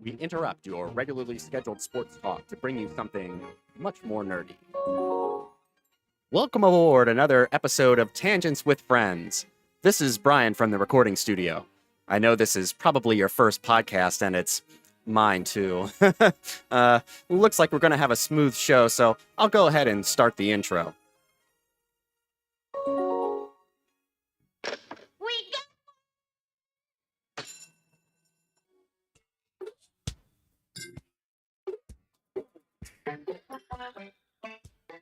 We interrupt your regularly scheduled sports talk to bring you something much more nerdy. Welcome aboard another episode of Tangents with Friends. This is Brian from the recording studio. I know this is probably your first podcast, and it's mine too. Looks like we're going to have a smooth show, so I'll go ahead and start the intro.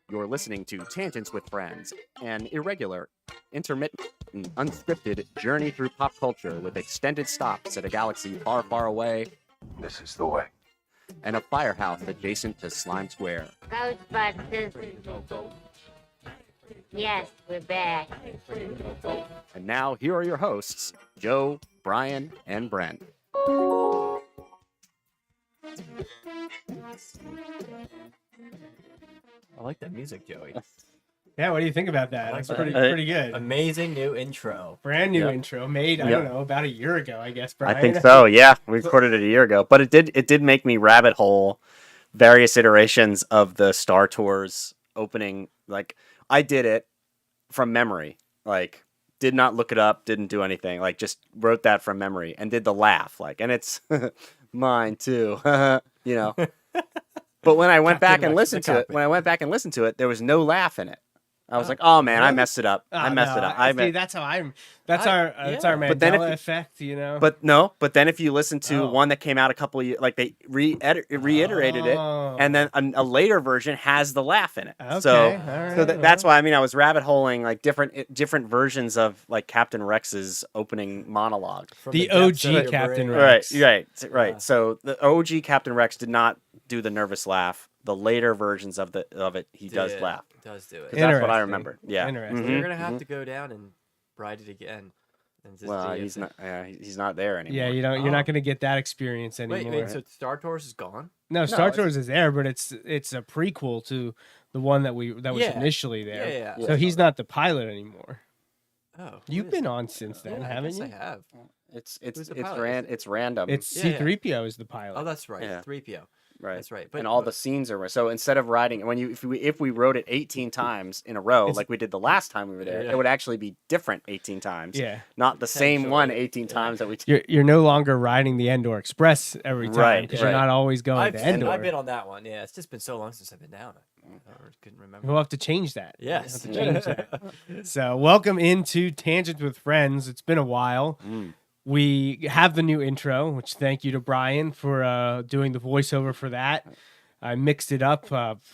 You're listening to Tangents with Friends, an irregular, intermittent, and unscripted journey through pop culture with extended stops at a galaxy far, far away. This is the way. And a firehouse adjacent to Slime Square. Ghostbusters. Yes, we're back. And now, here are your hosts, Joe, Brian, and Brent. I like that music, Joey. Yeah, what do you think about that? I like That's that. pretty good. Amazing new intro. Brand new Yep. intro made, I Yep. don't know, about a year ago, I guess, Brian. I think so, yeah. We recorded it a year ago. But it did make me rabbit hole various iterations of the Star Tours opening. Like, I did it from memory. Like, did not look it up, didn't do anything. Like, just wrote that from memory and did the laugh. Like, and it's mine too, you know. But when I went back and listened to it, there was no laugh in it. I was like, "Oh man, I messed it up. I messed it up." See, that's how that's our Mandela But then if- effect, you know. But then if you listen to one that came out a couple of years, like they reiterated it, and then a later version has the laugh in it. Okay, So, all right, so that's why I was rabbit holing like different versions of like Captain Rex's opening monologue. From The depths of OG your Captain brain. Rex. Right. Yeah. So the OG Captain Rex did not do the nervous laugh. The later versions of it, he does Did. laugh. Does do it. 'Cause that's what I Interesting. remember. Yeah. Interesting. So you're Mhm. gonna have to go down and write it again. And just Well, see if he's it- not. He's not there anymore. Yeah, you're Oh. not going to get that experience anymore. Wait. So Star Tours is gone? No, Star it's- Tours is there, but it's a prequel to the one that was Yeah. initially there. Yeah. So he's not the pilot anymore. Oh, You've who been is- on since then, Yeah, haven't I guess you? I have. It's Who's the pilot? it's random. It's Yeah, yeah. C-3PO is the pilot. Oh, that's right. Yeah. 3PO. right. That's right. But And all the scenes are so instead of writing if we wrote it 18 times in a row It's- like we did the last time we were there, Yeah. it would actually be different 18 times. Yeah. Not the same one Potentially. 18 Yeah. times that we. You're no longer riding the Endor Express every time Right, because right. you're not always going I've to been, Endor. I've been on that one. Yeah, it's just been so long since I've been down. I couldn't remember. We'll have to change that. Yes. We'll have to change that. So, welcome into Tangents with Friends. It's been a while. Mm. We have the new intro, which thank you to Brian for doing the voiceover for that. I mixed it up.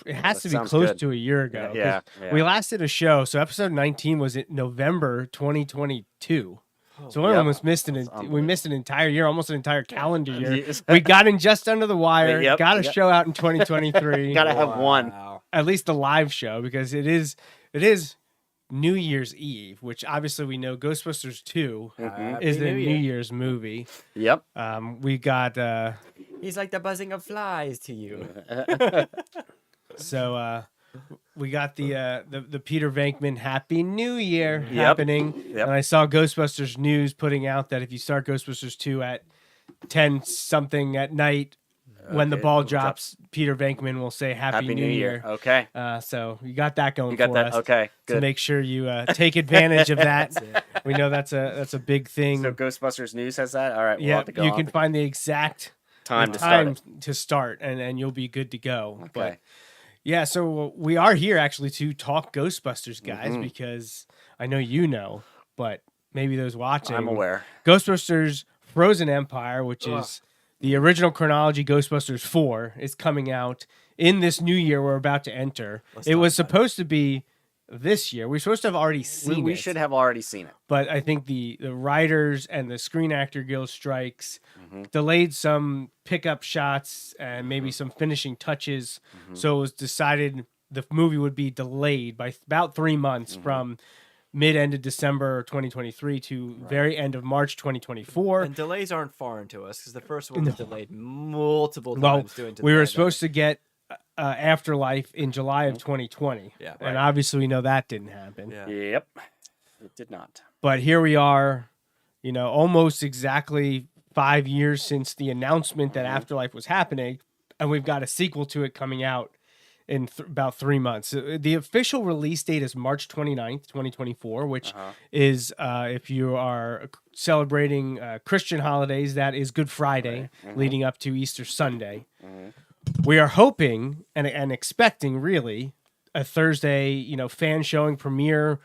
It has That to be sounds close good. to a year ago. 'cause Yeah. We last did a show. So episode 19 was in November 2022. So we Yep. almost missed That's we missed an entire year, almost an entire calendar year. Yes. We got in just under the wire. Yep, Got a yep. show out in 2023. Gotta have one. Wow. At least the live show, because it is New Year's Eve, which obviously we know Ghostbusters 2 Happy is the New New Year. Year's movie. Yep. We got He's like the buzzing of flies to you. so we got the Peter Venkman Happy New Year Yep. happening. Yep. And I saw Ghostbusters News putting out that if you start Ghostbusters 2 at 10 something at night, when the Okay, ball when it drops, Peter Venkman will say Happy, New Year. Okay. So you got that going You got for that. us. Okay. To Good. make sure you take advantage of that. We know that's a big thing. So Ghostbusters News has that. All right. We'll Yeah, have to go you on can the find the exact time to start it. to start, and you'll be good to go. But Okay. yeah, so we are here actually to talk Ghostbusters, guys, Mhm. because I know you know, but maybe those watching. I'm aware. Ghostbusters Frozen Empire, which is the original chronology Ghostbusters 4, is coming out in this new year we're about to enter. Let's It talk was about it. supposed to be this year. We're supposed to have already seen We it. should have already seen it. But I think the writers and the Screen Actor Guild strikes Mhm. delayed some pickup shots and maybe some finishing touches. So it was decided the movie would be delayed by about 3 months from mid-end of December 2023 to very end of March 2024. And delays aren't foreign to us because the first one was delayed multiple Well, times due to we the were pandemic. supposed to get Afterlife in July of 2020. Yeah, And right. obviously we know that didn't happen. Yeah. Yep. It did not. But here we are almost exactly 5 years since the announcement that Afterlife was happening, and we've got a sequel to it coming out in about 3 months. The official release date is March 29th, 2024, which is, if you are celebrating Christian holidays, that is Good Friday, leading up to Easter Sunday. We are hoping and expecting, really, a Thursday, fan showing premiere.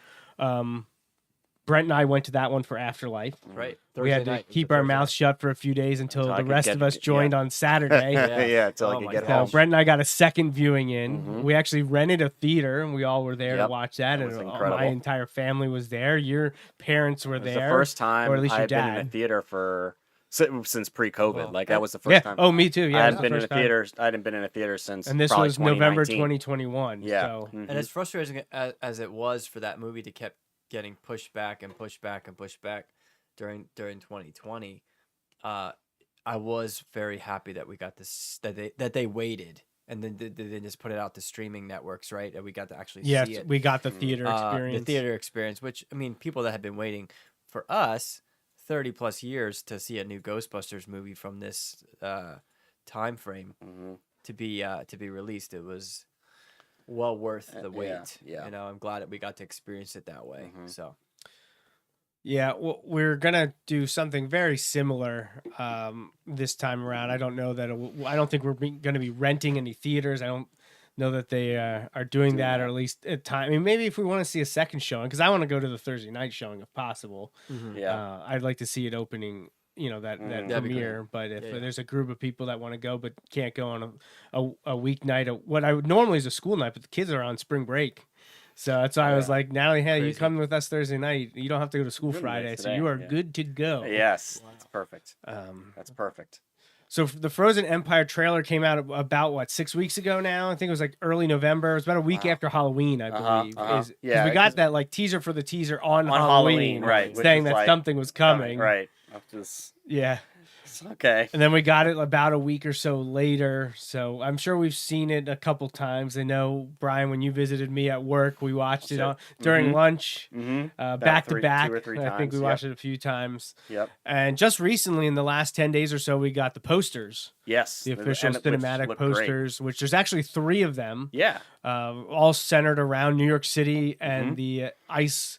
Brent and I went to that one for Afterlife. Right. We had to keep our mouths shut for a few days until the rest of us joined on Saturday. Until I could get So home. Brent and I got a second viewing in. We actually rented a theater, and we all were there to watch that. was And incredible. my entire family was there. Your parents were It was there. the first time or at least your I've been in a dad. theater since pre-COVID. Well, that was the first time. Oh, me too. Yeah, I it hadn't was been the in a first time. theater. I hadn't been in a theater since. And this probably was November 2019. 2021. Yeah. So. And as frustrating as it was for that movie to keep getting pushed back and pushed back and pushed back during 2020, I was very happy that we got this, that they waited and then they just put it out to streaming networks, right? And we got to actually see it. We got the theater experience. The theater experience, which, I mean, people that had been waiting for us 30 plus years to see a new Ghostbusters movie from this time frame to be released, it was well worth the wait. Yeah. I'm glad that we got to experience it that way. So yeah, well, we're gonna do something very similar this time around. I don't know that I don't think we're gonna be renting any theaters. I don't know that they are doing that, or at least at time. I mean, maybe if we want to see a second showing, because I want to go to the Thursday night showing if possible. I'd like to see it opening. That premiere. Cool. But if there's a group of people that want to go but can't go on a weeknight, what I would normally is a school night, but the kids are on spring break. So that's why I was like, Natalie, hey, you come with us Thursday night. You don't have to go to school Friday, so you are good to go. Yes, that's perfect. That's perfect. So the Frozen Empire trailer came out about 6 weeks ago now. I think it was like early November. It was about a week after Halloween, I believe. Because we got that like teaser for the teaser on Halloween, right? Saying that something was coming, right? Yeah. Okay. And then we got it about a week or so later. So I'm sure we've seen it a couple times. I know, Brian, when you visited me at work, we watched it during lunch, back to back. 2 or 3 I think times, we watched it a few times. Yep. And just recently, in the last 10 days or so, we got the posters. Yes. The official cinematic posters, which there's actually 3 of them. Yeah. All centered around New York City and the ice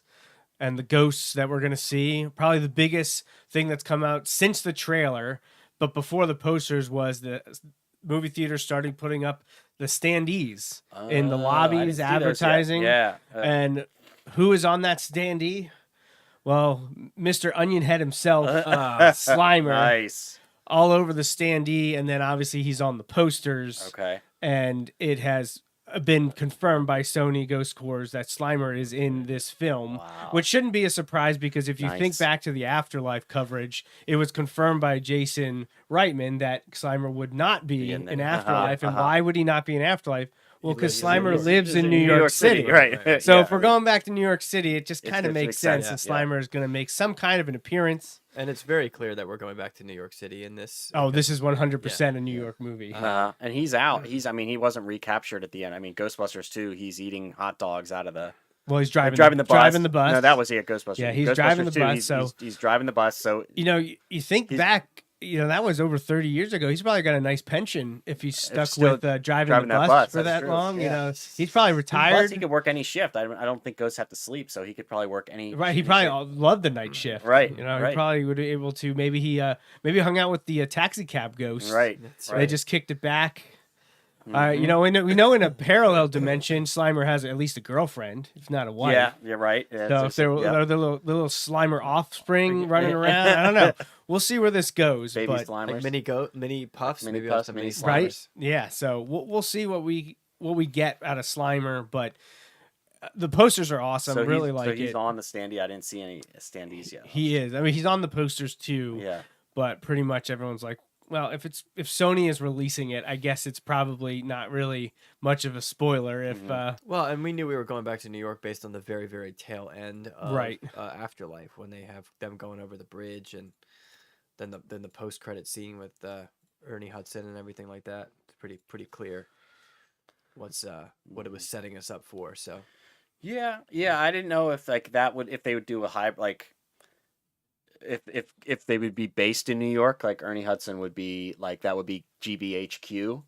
and the ghosts that we're going to see. Probably the biggest thing that's come out since the trailer, but before the posters, was the movie theater started putting up the standees in the lobbies advertising. And who is on that standee? Well, Mr. Onion Head himself, Slimer. Nice. All over the standee, and then obviously he's on the posters. Okay. And it has been confirmed by Sony Ghost Corps that Slimer is in this film, which shouldn't be a surprise, because if you think back to the Afterlife coverage, it was confirmed by Jason Reitman that Slimer would not be in Afterlife. And why would he not be in Afterlife? Well, because Slimer lives in New York City. Right. So if we're going back to New York City, it just kind of makes sense that Slimer is going to make some kind of an appearance. And it's very clear that we're going back to New York City in this. Oh, this is 100% a New York movie. And he's out. He wasn't recaptured at the end. I mean, Ghostbusters 2, he's eating hot dogs out of the... Well, he's driving the bus. No, that was Ghostbusters. Yeah, he's Ghostbusters driving the 2, bus. He's driving the bus, so... You think back... that was over 30 years ago. He's probably got a nice pension if he's stuck with driving the bus for that long. Yeah. He's probably retired. Plus, he could work any shift. I don't think ghosts have to sleep, so he could probably work any. Right. He probably loved the night shift. Right. He probably would be able to. Maybe he hung out with the taxi cab ghosts. Right. They just kicked it back. We know in a parallel dimension, Slimer has at least a girlfriend, if not a wife. Yeah, you're right. Yeah, so if there are the little Slimer offspring running around, I don't know. We'll see where this goes. Baby but Slimers, like mini puffs, mini Slimers. Right? Yeah. So we'll see what we get out of Slimer, but the posters are awesome. So really so he's it. on the standee. I didn't see any standees yet. He is. I mean, he's on the posters too. Yeah. But pretty much everyone's like, well, if Sony is releasing it, I guess it's probably not really much of a spoiler. If well, and we knew we were going back to New York based on the very, very tail end of Afterlife, when they have them going over the bridge, and then the post credit scene with Ernie Hudson and everything like that. It's pretty clear what it was setting us up for. So yeah, I didn't know if if they would do a hybrid, if they would be based in New York, like Ernie Hudson would be like that would be GBHQ,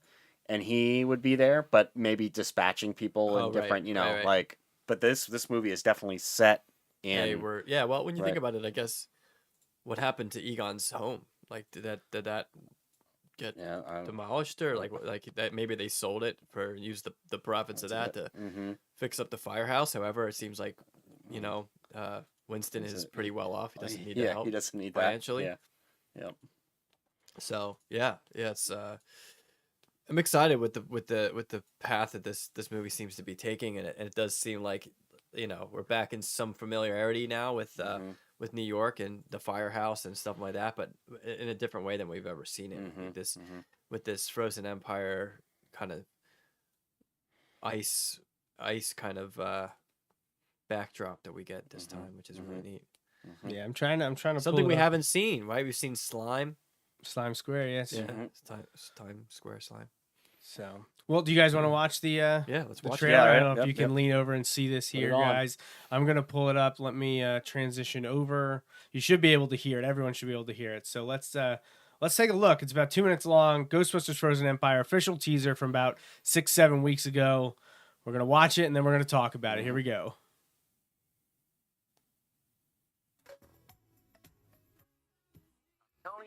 and he would be there, but maybe dispatching people in different, right. like. But this movie is definitely set They in. were well. When you think about it, I guess what happened to Egon's home? Like, did that get demolished or like that? Maybe they sold it for use the profits of that to fix up the firehouse. However, it seems like Winston is pretty well off. He doesn't need that help. He doesn't need financially. that. Yeah. So it's I'm excited with the path that this movie seems to be taking, and it does seem like we're back in some familiarity now with New York and the firehouse and stuff like that, but in a different way than we've ever seen it. With this Frozen Empire kind of ice kind of backdrop that we get this time, which is really neat. Yeah, I'm trying to something we haven't seen, right? We've seen Slime Square, yes. Yeah, Time Square Slime. So, well, do you guys want to watch the let's watch trailer? it. I don't know if you can lean over and see this here, guys. I'm gonna pull it up. Let me transition over. You should be able to hear it. Everyone should be able to hear it. So let's take a look. It's about 2 minutes long. Ghostbusters Frozen Empire official teaser from about 6-7 weeks ago. We're gonna watch it and then we're gonna talk about it. Here we go.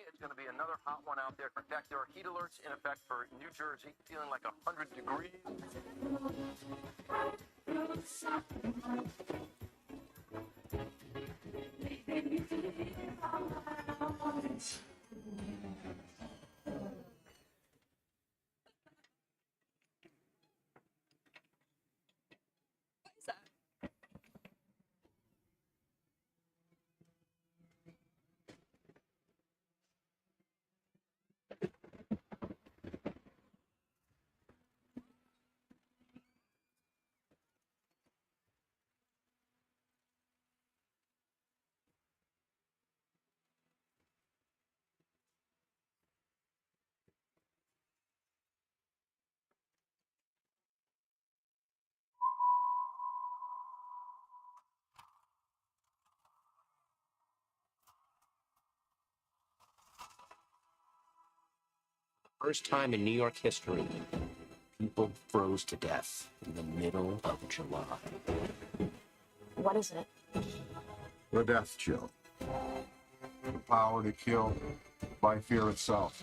It's going to be another hot one out there. In fact, there are heat alerts in effect for New Jersey, feeling like 100 degrees. First time in New York history, people froze to death in the middle of July. What is it? The death chill. The power to kill by fear itself.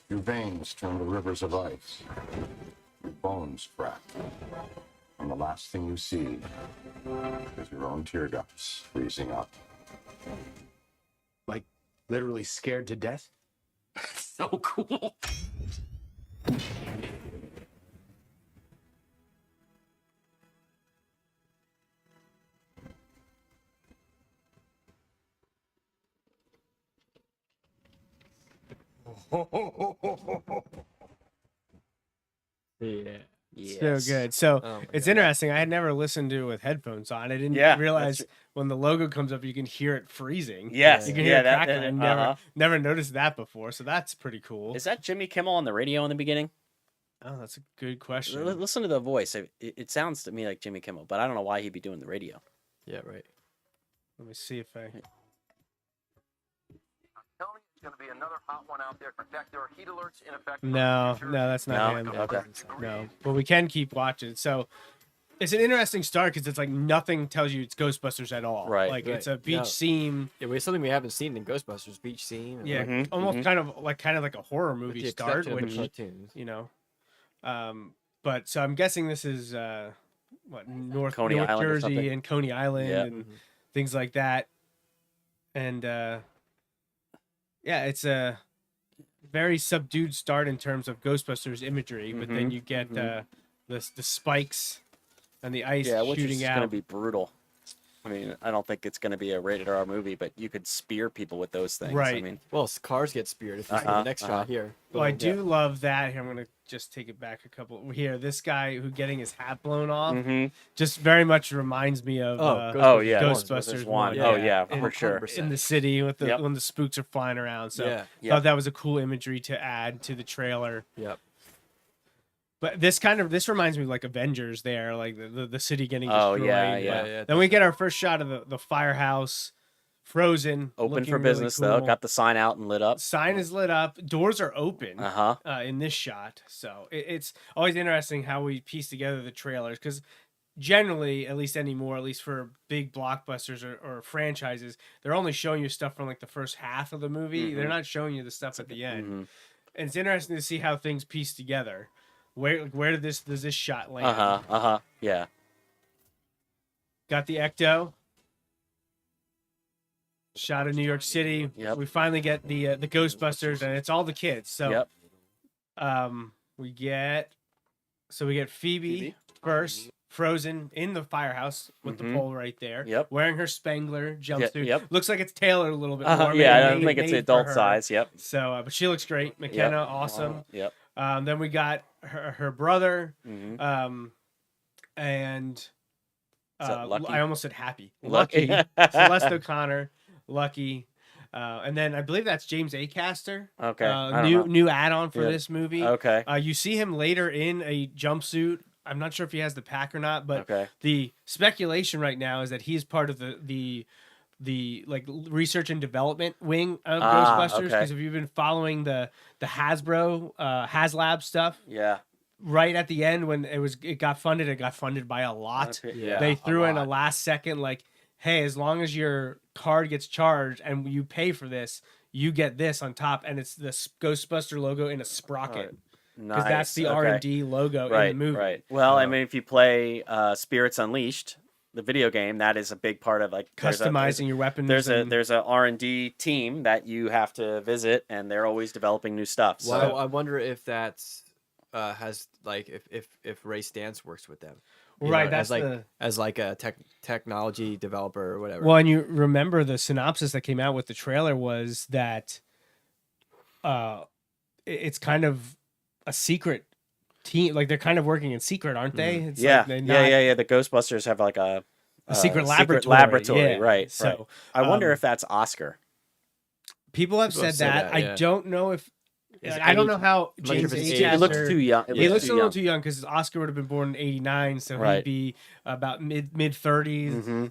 Your veins turn to rivers of ice. Your bones crack. And the last thing you see is your own tear ducts freezing up. Like, literally scared to death? So cool. So good. So it's interesting. I had never listened to it with headphones on. I didn't realize when the logo comes up, you can hear it freezing. Yes, you can hear it crackling. I never noticed that before. So that's pretty cool. Is that Jimmy Kimmel on the radio in the beginning? Oh, that's a good question. Listen to the voice. It sounds to me like Jimmy Kimmel, but I don't know why he'd be doing the radio. Yeah, right. Let me see if I. It's going to be another hot one out there. In fact, there are heat alerts in effect. No, that's not him. Okay. No, but we can keep watching. So it's an interesting start because it's like nothing tells you it's Ghostbusters at all. Right. Like it's a beach scene. Yeah, it's something we haven't seen in Ghostbusters. Beach scene. Yeah, almost kind of like a horror movie start, which cartoons. But so I'm guessing this is North Coney Island Jersey and Coney Island and things like that, and. Yeah, it's a very subdued start in terms of Ghostbusters imagery, but then you get the spikes and the ice which shooting is out. going to be brutal. I mean, I don't think it's going to be a rated R movie, but you could spear people with those things. Right. I mean, well, cars get speared. If you see the next shot here. Well, I do love that. Here, I'm going to just take it back a couple. Here, this guy who getting his hat blown off just very much reminds me of Ghostbusters 1. For sure. In the city with when the spooks are flying around. So I thought that was a cool imagery to add to the trailer. Yep. But this reminds me of like Avengers there, like the city getting destroyed. Yeah. Then we get our first shot of the firehouse. Frozen. Open looking for really business though. cool. Got the sign out and lit up. Sign is lit up. Doors are open in this shot. So it's always interesting how we piece together the trailers because generally, at least anymore, at least for big blockbusters or franchises, they're only showing you stuff from like the first half of the movie. They're not showing you the stuff at the end. And it's interesting to see how things piece together. Where does this shot land? Yeah. Got the Ecto. Shot in New York City. Yep. We finally get the Ghostbusters, and it's all the kids. So, we get Phoebe first, frozen in the firehouse with the pole right there. Yep. Wearing her Spangler jumpsuit. Yep. Looks like it's tailored a little bit more. Yeah, I don't think it's adult size. Yep. So, but she looks great. McKenna, awesome. Yep. Then we got her brother, Mm-hmm. and Lucky? I almost said Happy. Lucky. Celeste O'Connor, Lucky. And then I believe that's James Acaster. Okay. I don't know. New add-on for Yeah. this movie. Okay. You see him later in a jumpsuit. I'm not sure if he has the pack or not, but Okay. the speculation right now is that he's part of the like research and development wing of Ghostbusters. Okay. Because if you've been following the Hasbro HasLab stuff, Yeah. right at the end when it got funded by a lot. Yeah. They threw in a lot. last second like, hey, as long as your card gets charged and you pay for this, you get this on top, and it's the Ghostbuster logo in a sprocket because that's the R&D logo in the movie. Right. Well, I mean, if you play Spirits Unleashed, the video game, that is a big part of like Customizing your weapons. There's a R&D team that you have to visit, and they're always developing new stuff. So Well, I wonder if that's has like if Ray Stantz works with them. You right. know, That's as like a technology developer or whatever. Well, and you remember the synopsis that came out with the trailer was that it's kind of a secret team. Like they're kind of working in secret, aren't they? It's yeah, like they're not yeah. The Ghostbusters have like a secret laboratory. Yeah. Right. So right. I wonder if that's Oscar. people have People said that. yeah. I don't know if. Is I don't any- know how I'm not sure James if it's Acaster. It looks too young. He looks a little young. too young because Oscar would have been born in '89, so Right. he'd be about mid 30s. Mm-hmm.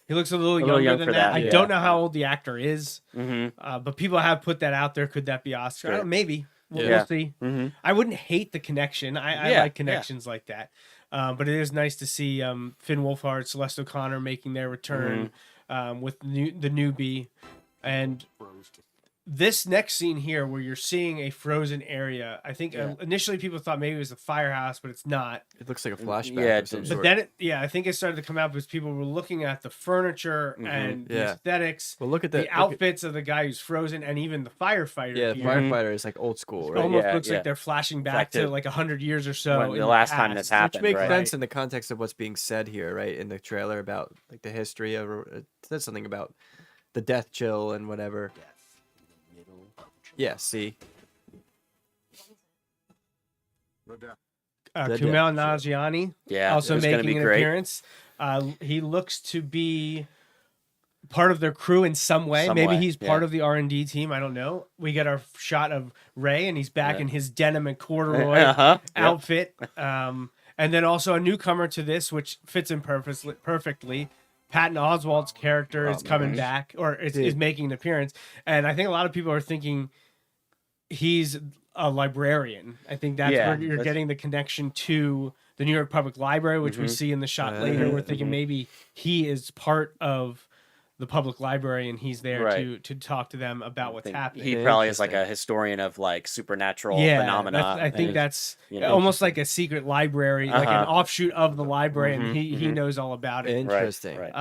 He looks a little little younger young than for that. that, I yeah. don't know how old the actor is, Mm-hmm. but people have put that out there. Could that be Oscar? I Sure. don't know, maybe. We'll, Yeah. we'll see. Mm-hmm. I wouldn't hate the connection. I Yeah, like connections like that. But it is nice to see Finn Wolfhard, Celeste O'Connor making their return with the newbie. And this next scene here where you're seeing a frozen area, I think initially people thought maybe it was a firehouse, but it's not. It looks like a flashback. Yeah, of it some did. sort. But then I think it started to come out because people were looking at the furniture and the Yeah. aesthetics, Well, look at the outfits of the guy who's frozen, and even the firefighter. Yeah, the here. firefighter is like old school, It right? almost Yeah, looks yeah. like they're flashing back Back to to like 100 years or so. when in the last time this past. happened. Which makes right. sense in the context of what's being said here, right? In the trailer about like the history of it says something about the death chill and whatever. Yeah, see. The Kumail death Nanjiani Yeah. also it's gonna making be an great. appearance. He looks to be part of their crew in some way. Some Maybe way, he's part yeah. of the R&D team. I don't know. We get our shot of Ray, and he's back Yeah. in his denim and corduroy Yep. outfit. And then also a newcomer to this, which fits in perfectly. Patton Oswalt's character is coming back, or is making an appearance. And I think a lot of people are thinking he's a librarian. I think that's Yeah, where you're that's- getting the connection to the New York Public Library, which we see in the shot later. We're thinking maybe he is part of the public library and he's there Right. to talk to them about what's happening. He probably is like a historian of like supernatural Yeah, phenomena. I think and- that's you know. almost like a secret library, like an Uh-huh. offshoot of the library, and Mhm, he knows all about it. Interesting. Right.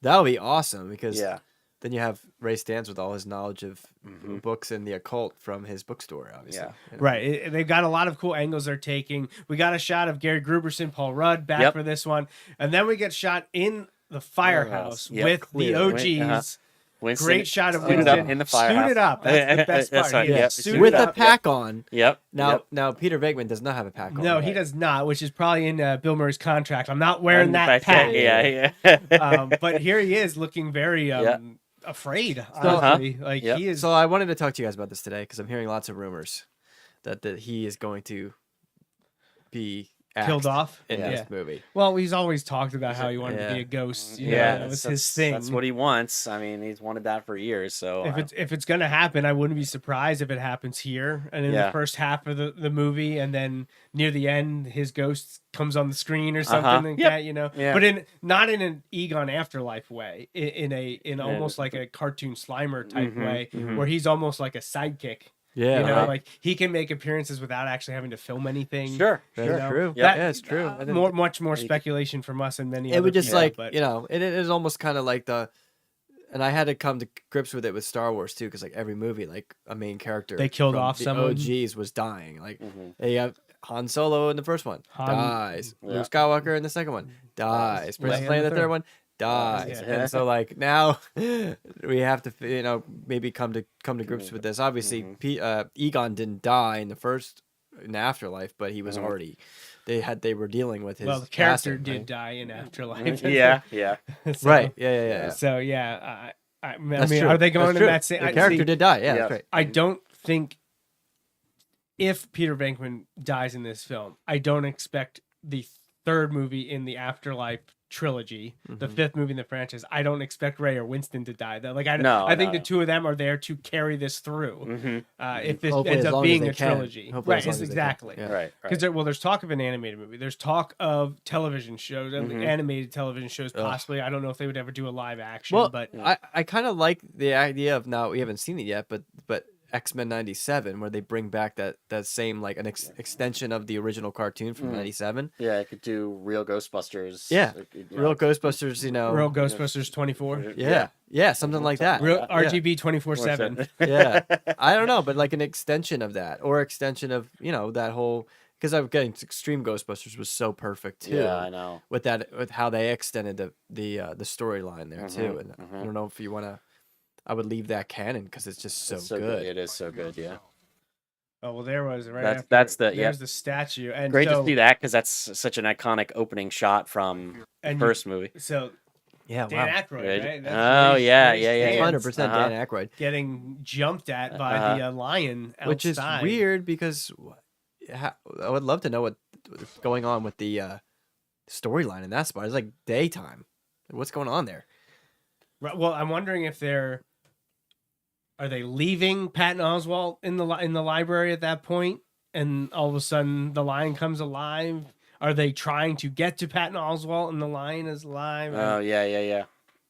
That would be awesome because Yeah. then you have Ray Stantz with all his knowledge of Mhm. books and the occult from his bookstore, obviously. Yeah. You know? Right. They've got a lot of cool angles they're taking. We got a shot of Gary Gruberson, Paul Rudd back Yep. for this one. And then we get shot in the firehouse Yep, with the clear. OGs. Winston Great shot of suited Winston. up in the firehouse. Suited up. That's the best That's part. right, He is yep. suited With up. a pack on. Yep. Now Peter Venkman does not have a pack on. No, he does not, which is probably in Bill Murray's contract. I'm not wearing that pack. Yeah. But here he is looking very Yeah. afraid, honestly. Like Yep. he is. So I wanted to talk to you guys about this today because I'm hearing lots of rumors that he is going to be killed off in Yeah. this movie. Well, he's always talked about how he wanted to be Yeah. a ghost. You Yeah, know, that was his thing. That's what he wants. I mean, he's wanted that for years. So If it's gonna happen, I wouldn't be surprised if it happens here and in Yeah. the first half of the movie, and then near the end, his ghost comes on the screen or something like Yep. that. You know, Yeah. but not in an Egon Afterlife way, in almost like a cartoon Slimer type way, where he's almost like a sidekick. Yeah, You know, right. like he can make appearances without actually having to film anything. Sure, That's you know? true. That- Yeah, it's true. Much more speculation from us and many. It other would just people, like but it is almost kind of like and I had to come to grips with it with Star Wars too, because like every movie, like a main character They killed from off the someone. OGs was dying. Like they have Han Solo in the first one, dies. Yeah. Luke Skywalker in the second one, dies. Princess Leia Leia in in the the third. third one, dies. Yeah. And so like now we have to maybe come to grips with this. Obviously, Egon didn't die in the Afterlife, but he was already. They were dealing with his. well, the character passing, did right? die in Afterlife. yeah. So- Right. Yeah. So yeah, I mean, That's true. are they going That's in true. that same? The I- character see, did die. Yeah, Yeah. that's right. I don't think if Peter Venkman dies in this film, I don't expect the third movie in the Afterlife trilogy, the fifth movie in the franchise. I don't expect Ray or Winston to die. That like I think the two of them are there to carry this through. If this Hopefully ends as up long as being they a can. trilogy, Hopefully right? as long as they can. Exactly. Yeah. Right. Because there's talk of an animated movie. There's talk of television shows, animated television shows, possibly. I don't know if they would ever do a live action, Well, but I kind of like the idea of now we haven't seen it yet, but X-Men 97 where they bring back that same like an extension of the original cartoon from 97. Yeah, I could do real Ghostbusters. Yeah. you Real know. Ghostbusters, Real Ghostbusters 24, Yeah, something like that. Real Yeah. RGB 24/7. Yeah. I don't know, but like an extension of that or extension of, that whole because I'm getting Extreme Ghostbusters was so perfect too. Yeah, I know. With how they extended the storyline there too. And I don't know if you want to I would leave that canon because it's just so, It's so good. It is so good. Yeah. Oh well, there was right. That's after, the there's the statue, and Great so, to see that because that's such an iconic opening shot from the And first movie. So Yeah, Dan wow. Aykroyd, Right. right? Oh, where he- yeah, where he yeah, yeah, stands 100% Dan Aykroyd. getting jumped at by the lion outside. Which is weird because I would love to know what's going on with the storyline in that spot. It's like daytime. What's going on there? Right, well, I'm wondering if are they leaving Patton Oswalt in the library at that point, and all of a sudden the lion comes alive? Are they trying to get to Patton Oswalt and the lion is alive? Oh yeah.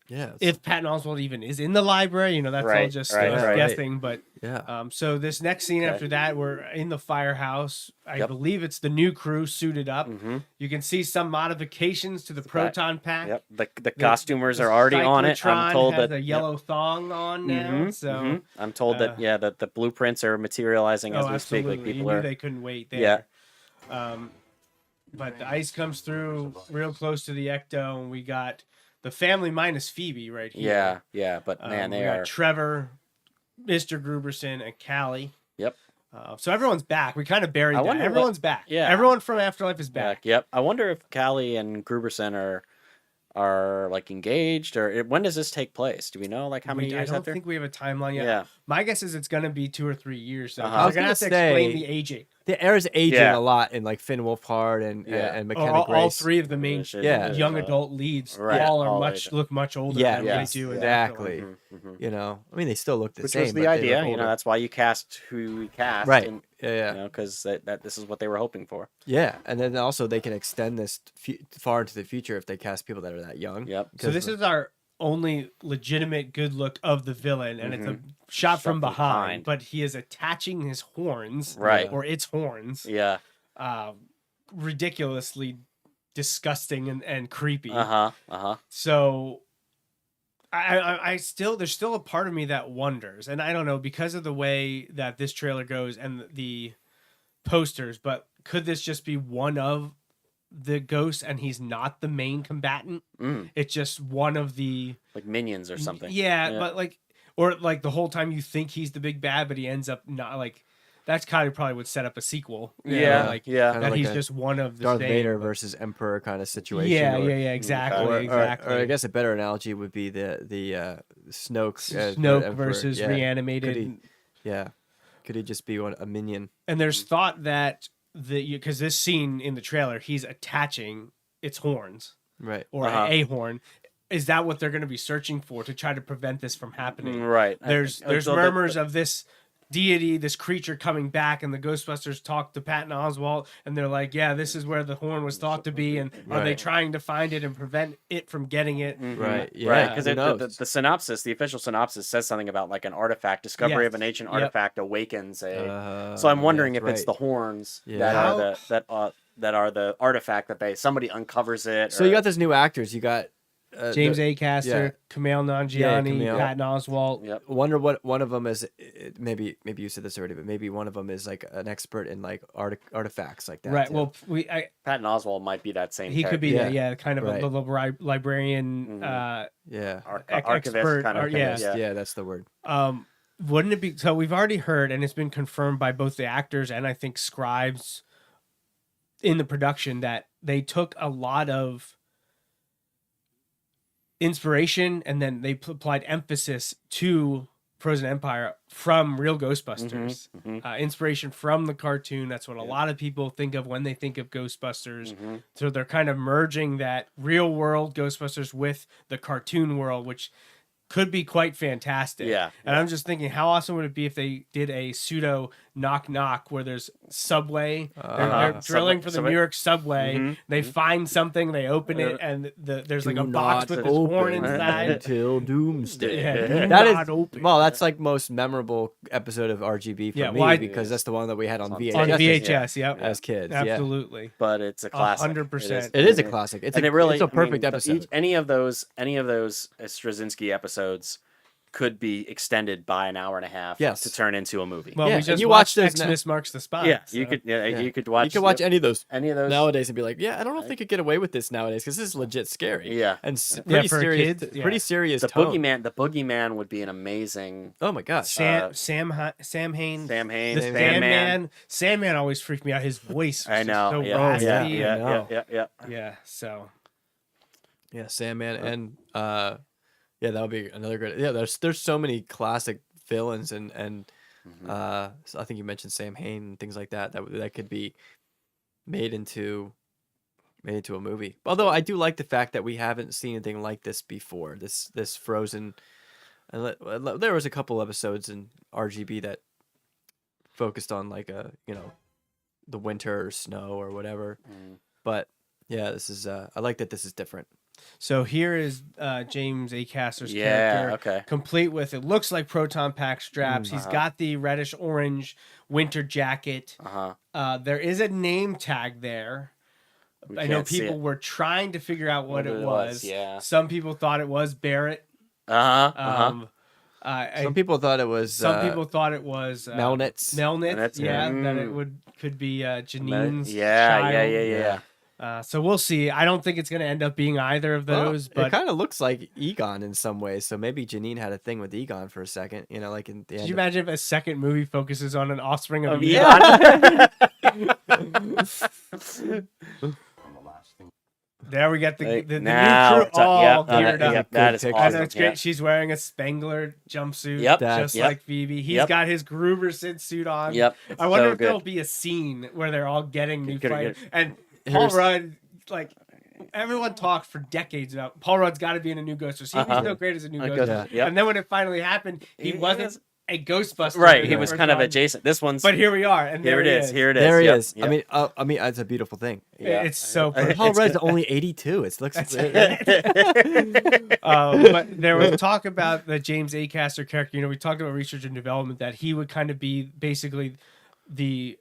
Yeah. If Patton Oswalt even is in the library, that's all Right, just right, us right. guessing. But yeah. so this next scene Okay. after that, we're in the firehouse. I Yep. believe it's the new crew suited up. You can see some modifications to the proton pack. Yep. The costumers are already on it. Cyclotron I'm told has that a yellow thong on now. Mhm, So mhm. I'm told that that the blueprints are materializing as we speak. Like people you knew are. they couldn't wait Yeah. there. But the ice comes through real close to the ecto, and we got the family minus Phoebe right here. Yeah. But man, we they got are. Trevor, Mr. Gruberson, and Callie. Yep. So everyone's back. We kind of buried I that. wonder what- Everyone's back. yeah. Everyone from Afterlife is back. Yep. I wonder if Callie and Gruberson are like engaged, or when does this take place? Do we know like how many I years don't after? think we have a timeline yet. Yeah. My guess is it's going to be 2 or 3 years. So Uh-huh. they're I was going to have to gonna explain say- the aging. The air's aging Yeah. a lot in like Finn Wolfhard and Yeah. and McKenna all Grace. three of the main Yeah. young adult leads Right. all are All much age. look much older Yeah, than yes, they do in exactly. Afterlife. I mean, they still look the Which same. was the but they look idea, you know. older. That's why you cast who we cast, Right. And, Yeah. you know, because that this is what they were hoping for. Yeah, and then also they can extend this far into the future if they cast people that are that young. Yep. So this is our only legitimate good look of the villain, and it's a shot from behind, but he is attaching his horns, Right. or its horns, Yeah. ridiculously disgusting and creepy. Uh-huh. So I still, there's still a part of me that wonders, and I don't know, because of the way that this trailer goes and the posters, but could this just be one of the ghosts and he's not the main combatant? It's just one of the Like minions or something. Yeah, but like, or like the whole time you think he's the big bad, but he ends up not. Like, that's kind of probably would set up a sequel. You know, like Kinda that like he's a just one of the Darth same, Vader but- versus Emperor kind of situation. Yeah, or, exactly, Or exactly. I guess a better analogy would be the Snoke. as the Snoke Emperor. versus Yeah. reanimated. Could he just be a minion? And there's thought that because this scene in the trailer, he's attaching its horns, Right. or a horn. Is that what they're going to be searching for to try to prevent this from happening? Right. There's murmurs of this deity, this creature coming back, and the Ghostbusters talk to Patton Oswalt, and they're like, "Yeah, this is where the horn was thought to be." And are they trying to find it and prevent it from getting it? Right. Yeah. Right. Because the synopsis, the official synopsis, says something about like an artifact, discovery of an ancient artifact awakens a. So I'm wondering if it's the horns that are the artifact that somebody uncovers it. So you got those new actors. You got James Acaster, Kumail Nanjiani, Patton Oswalt. Yep. Wonder what one of them is. Maybe you said this already, but maybe one of them is like an expert in like artifacts like that. Right. too. Well, Patton Oswalt might be that same. he could be Yeah. kind of a librarian, Yeah. Archivist expert, kind of. Yeah, that's the word. Wouldn't it be? So we've already heard, and it's been confirmed by both the actors and I think scribes in the production, that they took a lot of inspiration and then they applied emphasis to Frozen Empire from real Ghostbusters. Inspiration from the cartoon. That's what a lot of people think of when they think of Ghostbusters. So they're kind of merging that real world Ghostbusters with the cartoon world, which could be quite fantastic. Yeah. And I'm just thinking, how awesome would it be if they did a pseudo knock knock where there's subway, they're drilling for the New York subway, they find something, they open it, and there's like a box with this horn inside until doomsday. Yeah, That is well, that's like most memorable episode of RGB for me, because that's the one that we had on VHS. On VHS, yep. As kids. Absolutely. But it's a classic. 100%. It is a classic. It's a perfect episode. Any of those Straczynski episodes could be extended by an hour and a half to turn into a movie. Well, Yeah, we just you watched watch those Xmas Marks the Spot. Yeah, so. you could watch. You can watch any of those nowadays nowadays and be like, yeah, I don't think you could get away with this nowadays because this is legit scary. Yeah, and pretty for serious. kids, Pretty serious. The tone. Boogeyman would be an amazing. Oh my god, Sam Hain. Sandman. Sandman always freaked me out. His voice. Was I know. So Yeah, raspy. yeah. So. Yeah, Sandman and yeah, that would be another great. Yeah, there's so many classic villains and so I think you mentioned Sam Hain and things like that could be made into a movie. Although I do like the fact that we haven't seen anything like this before. This Frozen, and there was a couple episodes in RGB that focused on like the winter or snow or whatever. But yeah, this is I like that this is different. So here is James Acaster's character, complete with, it looks like proton pack straps. He's got the reddish orange winter jacket. There is a name tag there. I know people were trying to figure out what it was. Yeah. Some people thought it was Barrett. Some people thought it was. Melnitz. Melnitz, That it could be Janine's child. Yeah. So we'll see. I don't think it's going to end up being either of those. But it kind of looks like Egon in some ways. So maybe Janine had a thing with Egon for a second. Like in the end. Could you imagine if a second movie focuses on an offspring of Egon? There we got the new crew all geared up. That is awesome. That's great. She's wearing a Spangler jumpsuit, just like Phoebe. He's got his Gruber Sid suit on. I wonder if there'll be a scene where they're all getting new fighters. And Paul Rudd, like, everyone talked for decades about Paul Rudd's got to be in a new Ghostbusters. He was so great as a new Ghostbuster. And then when it finally happened, he wasn't a Ghostbuster. Right, he was kind of adjacent. This one's. But here we are, and here it is. Here it is. There he is. Yep. I mean, it's a beautiful thing. It's so perfect. Paul Rudd's only 82. It looks. But there was talk about the James Acaster character. We talked about research and development, that he would kind of be basically the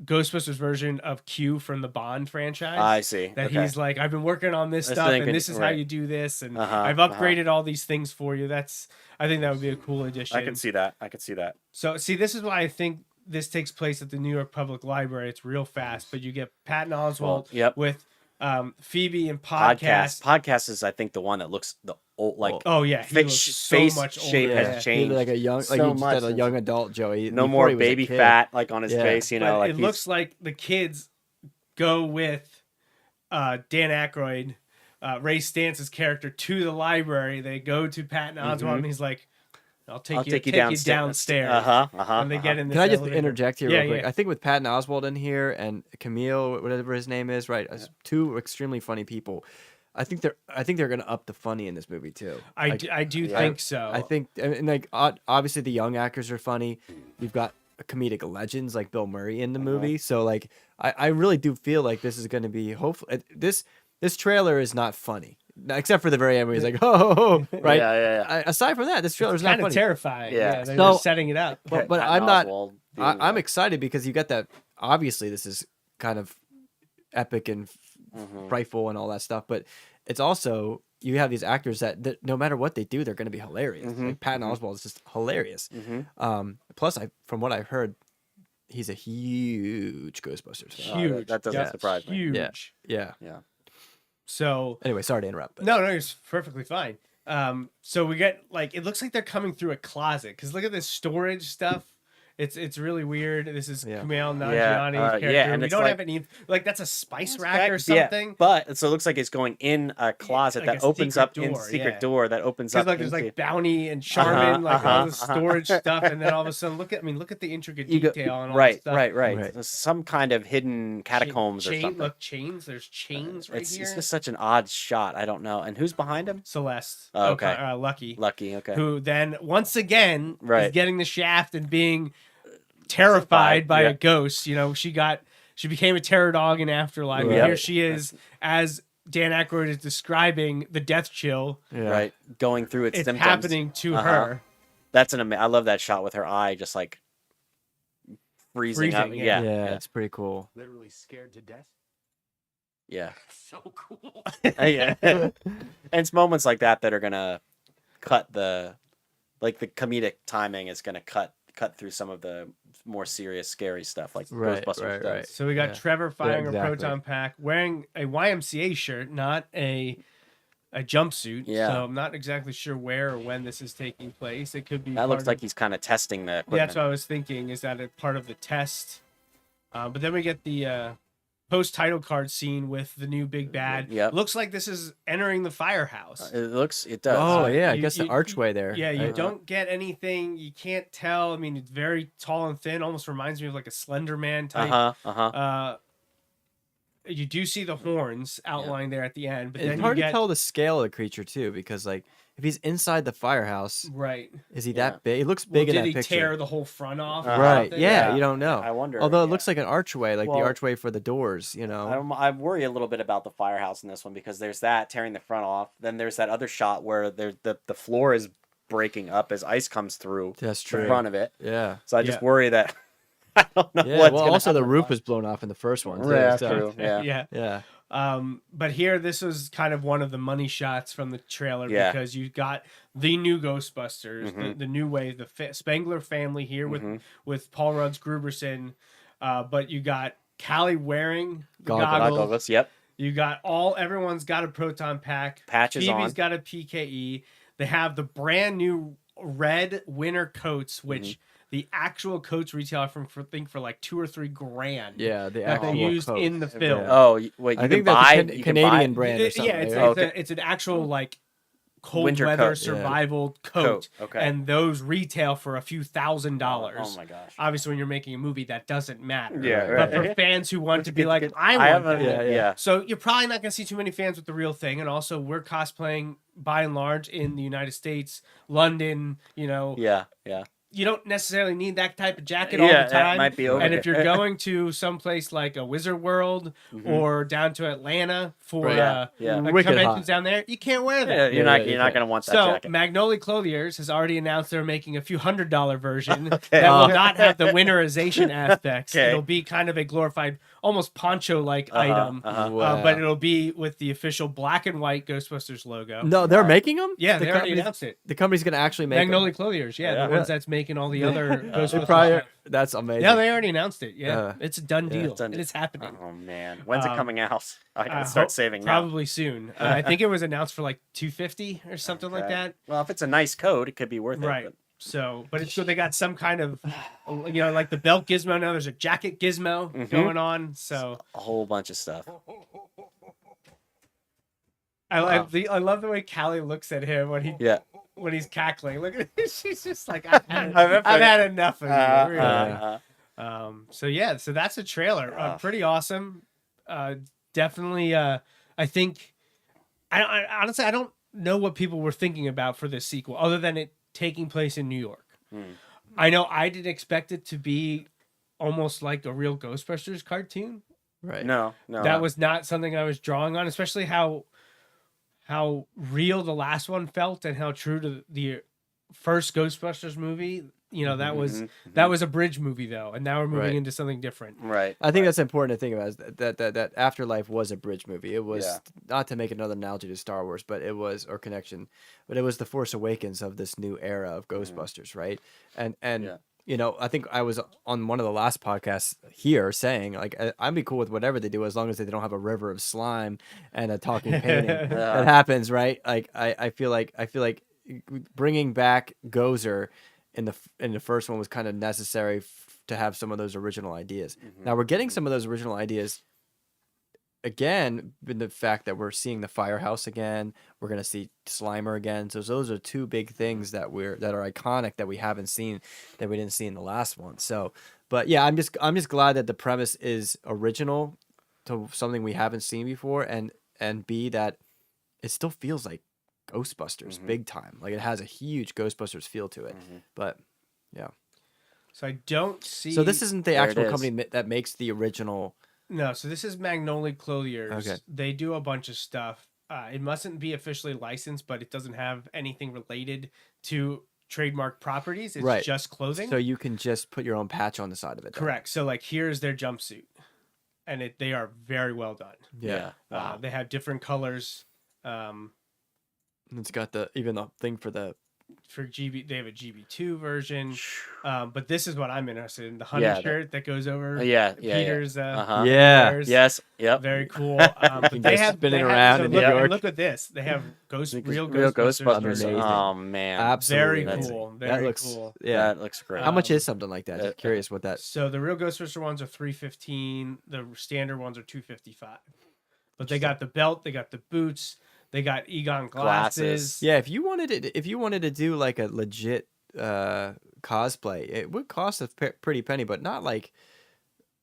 Ghostbusters version of Q from the Bond franchise. I see. That he's like, I've been working on this stuff, and this is how you do this, and I've upgraded all these things for you. I think that would be a cool addition. I can see that. So, this is why I think this takes place at the New York Public Library. It's real fast, but you get Patton Oswalt with Phoebe and Podcast. Podcast is, I think, the one that looks the old, like. Oh yeah, face much shape older. has changed. Like a young, like you said, a young adult Joey. No more baby fat like on his face. But it looks like the kids go with Dan Aykroyd, Ray Stance's character, to the library. They go to Patton Oswalt, and he's like, I'll take you downstairs. And they get in this Can I just elevator. interject here Yeah, real quick? yeah. I think with Patton Oswalt in here and Camille, whatever his name is, right? Two extremely funny people. I think they're gonna up the funny in this movie too. I do think so. I think, and like obviously the young actors are funny. You've got comedic legends like Bill Murray in the movie, so like I really do feel like this is going to be hopefully this trailer is not funny except for the very end where he's like oh right Yeah. aside from that, this trailer is not kind of funny. terrifying. Yeah. They're So- just setting it up. But Patton I'm not. Oswalt being I'm excited because you got that. Obviously, this is kind of epic and frightful and all that stuff. But it's also you have these actors that no matter what they do, they're going to be hilarious. Like Patton Oswalt is just hilarious. Plus, from what I've heard, he's a huge Ghostbusters fan. Huge. That doesn't surprise me. Huge. Yeah. So Anyway, sorry to interrupt. But. no, it's perfectly fine. So we get like it looks like they're coming through a closet because look at this storage stuff. It's really weird. This is Kumail Nanjiani's character. and we it's don't like- have any like that's a spice rack or something. Yeah, but so it looks like it's going in a closet like that a opens secret up in door, secret door that opens Because up. like there's into- like Bounty and Charmin, like all the storage stuff, and then all of a sudden look at the intricate You go- detail and all right, that stuff. right. There's some kind of hidden catacombs or something. Look, chains. There's chains right It's here. just such an odd shot. I don't know. And who's behind him? Celeste. Oh, okay. Lucky. Lucky. Okay. Who then once again is Right. getting the shaft and being terrified by Yeah. a ghost. You know, she became a terror dog in Afterlife. And Yep. here she is, as Dan Aykroyd is describing the death chill. Right. Going through its It's symptoms. happening to her. That's I love that shot with her eye just like freezing up. Freezing, Yeah. Yeah, it's pretty cool. Literally scared to death. Yeah. So cool. Yeah. And it's moments like that that are gonna cut the comedic timing is gonna cut through some of the more serious, scary stuff like Right, Ghostbusters does. right. So we got Trevor firing exactly. a proton pack, wearing a YMCA shirt, not a jumpsuit. Yeah. So I'm not exactly sure where or when this is taking place. It could be. That looks part like of- he's kind of testing the Yeah, equipment. that's what I was thinking. Is that a part of the test? But then we get the post-title card scene with the new big bad. Yep. Looks like this is entering the firehouse. It does. Oh yeah, I You- guess the you- archway there. Yeah, you right? don't get anything. You can't tell. I mean, it's very tall and thin. Almost reminds me of like a Slender Man type. You do see the horns outlined there at the end, but It's then hard you to get tell the scale of the creature too, because like if he's inside the firehouse, right. is he Yeah. that big? He looks Well, big in did that he picture. tear the whole front off? or Right? something? Yeah, Yeah. you don't know. I wonder. Although it yeah. looks like an archway, like Well- the archway for the doors. You know. I worry a little bit about the firehouse in this one because there's that tearing the front off. Then there's that other shot where the floor is breaking up as ice comes through That's the true. front of it. Yeah. So I just Yeah. worry that I don't know Yeah. what's Well, gonna also the happen. roof was blown off in the first one. Too, Yeah, so- true. Yeah. yeah. Yeah. But here, this was kind of one of the money shots from the trailer Yeah. because you got the new Ghostbusters, the new wave, the Spengler family here with Paul Rudds Gruberson, but you got Callie wearing the goggles. Goggles. Yep. You got everyone's got a proton pack. Patches Phoebe's on. got a PKE. They have the brand new red winter coats, which the actual coats retail for like $2 or $3 grand. Yeah. The that they actual used coat. in the film. Yeah. Oh, wait. You I can think buy that's a you can Canadian buy- brand or something. Yeah, it's, right? Okay. it's an actual like cold Winter weather coat, yeah. survival coat, Okay. and those retail for a few $1,000s. Oh my gosh. Obviously, when you're making a movie, that doesn't matter. Yeah, But right. for fans who want to be Get- like, get- I want have that. a yeah. So you're probably not going to see too many fans with the real thing, and also we're cosplaying by and large in the United States, London. You know, Yeah. you don't necessarily need that type of jacket all Yeah, the that time. might be over. And if you're going to someplace like a Wizard World or down to Atlanta for Right. Yeah. like Wicked conventions hot. down there, you can't wear that. Yeah, you're not you going can't. to want that So jacket. Magnolia Clothiers has already announced they're making a few $100 version that will not have the winterization aspects. Okay. It'll be kind of a glorified, almost poncho-like item, Wow. but it'll be with the official black and white Ghostbusters logo. No, they're making them. Yeah, The they already company's- announced it. The company's gonna actually make 'em. Magnolia Clothiers, yeah, Yeah. the ones that's making all the other They Ghostbusters probably- stuff. That's amazing. Yeah, they already announced it. Yeah, it's a done deal. done It deal. is happening. Oh man, when's it coming out? I gotta Uh, start saving now. Probably soon. I think it was announced for like $250 or something like Okay. that. Well, if it's a nice code, it could be worth Right. it. So, but it's good they got some kind of, like the belt gizmo. Now there's a jacket gizmo going on. So But a whole bunch of stuff. I love the way Callie looks at him when he Yeah. when he's cackling. Look at it. She's just like, I've had enough of you. Really. So that's a trailer. Pretty awesome. Definitely. I think. I honestly I don't know what people were thinking about for this sequel, other than it taking place in New York. I know I didn't expect it to be almost like a real Ghostbusters cartoon. Right. No. That was not something I was drawing on, especially how real the last one felt and how true to the first Ghostbusters movie. You know, that was a bridge movie though, and now we're moving into something different. Right. I think that's important to think about, is that Afterlife was a bridge movie. It was, not to make another analogy to Star Wars, but it was, or connection, but it was the Force Awakens of this new era of Ghostbusters, right? And you know, I think I was on one of the last podcasts here saying, like, I'd be cool with whatever they do as long as they don't have a river of slime and a talking painting that happens, right? Like, I feel like bringing back Gozer in the first one was kind of necessary to have some of those original ideas. Now we're getting some of those original ideas again in the fact that we're seeing the firehouse again. We're gonna see Slimer again. So those are two big things that are iconic that we haven't seen, that we didn't see in the last one. So, but yeah, I'm just glad that the premise is original to something we haven't seen before, and B, that it still feels like Ghostbusters big time. Like, it has a huge Ghostbusters feel to it. But yeah. So I don't see. So this isn't the actual company that makes the original. No, so this is Magnolia Clothiers. Okay. They do a bunch of stuff. It mustn't be officially licensed, but it doesn't have anything related to trademark properties. It's just clothing. So you can just put your own patch on the side of it. Correct. So like, here's their jumpsuit, and they are very well done. Yeah. They have different colors. It's got even the thing for GB. They have a GB2 version. But this is what I'm interested in: the hunting shirt that goes over Peter's. Wears. Yes. Yep. Very cool. But they have spinning around in New York. Look at this. They have real Ghostbusters. Oh man, absolutely very cool. Very cool. Yeah, that looks great. How much is something like that? Just curious what that. So the real Ghostbuster ones are $315. The standard ones are $255. But they got the belt. They got the boots. They got Egon glasses. Yeah, if you wanted to do like a legit cosplay, it would cost a pretty penny, but not like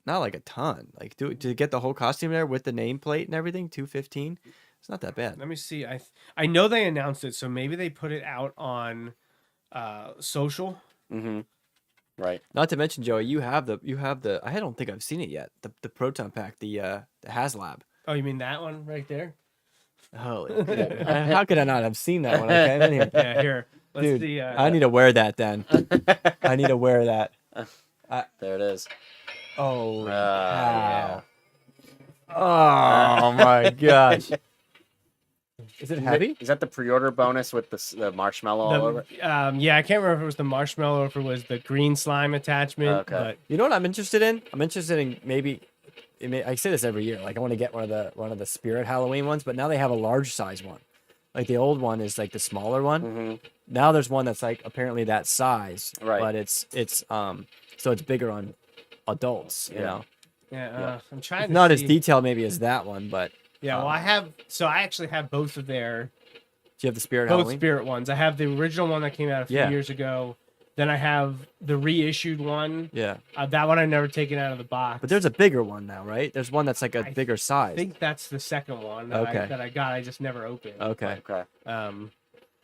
a ton. Like to get the whole costume there with the nameplate and everything, $215. It's not that bad. Let me see. I know they announced it, so maybe they put it out on social. Right. Not to mention, Joey, you have the. I don't think I've seen it yet. The Proton Pack, the HasLab. Oh, you mean that one right there? Holy! How could I not have seen that one? Okay, anyway. Yeah, here. Let's Dude, see, I need to wear that then. I need to wear that. There it is. Oh, wow. Oh my gosh. Is it heavy? Is that the pre-order bonus with the marshmallow all over? Yeah, I can't remember if it was the marshmallow or if it was the green slime attachment. Okay. But You know what I'm interested in? I'm interested in maybe. I say this every year. Like, I want to get one of the Spirit Halloween ones, but now they have a large size one. Like, the old one is like the smaller one. Now there's one that's like apparently that size, right? But it's so it's bigger on adults. You know. Yeah. I'm trying. It's to not see. as detailed maybe as that one, but Yeah. Well, I actually have both of their. Do you have the Spirit both Halloween? Spirit ones. I have the original one that came out a few years ago. Then I have the reissued one. Yeah. That one I've never taken out of the box. But there's a bigger one now, right? There's one that's like a bigger size. I think that's the second one that I got. I just never opened. Okay.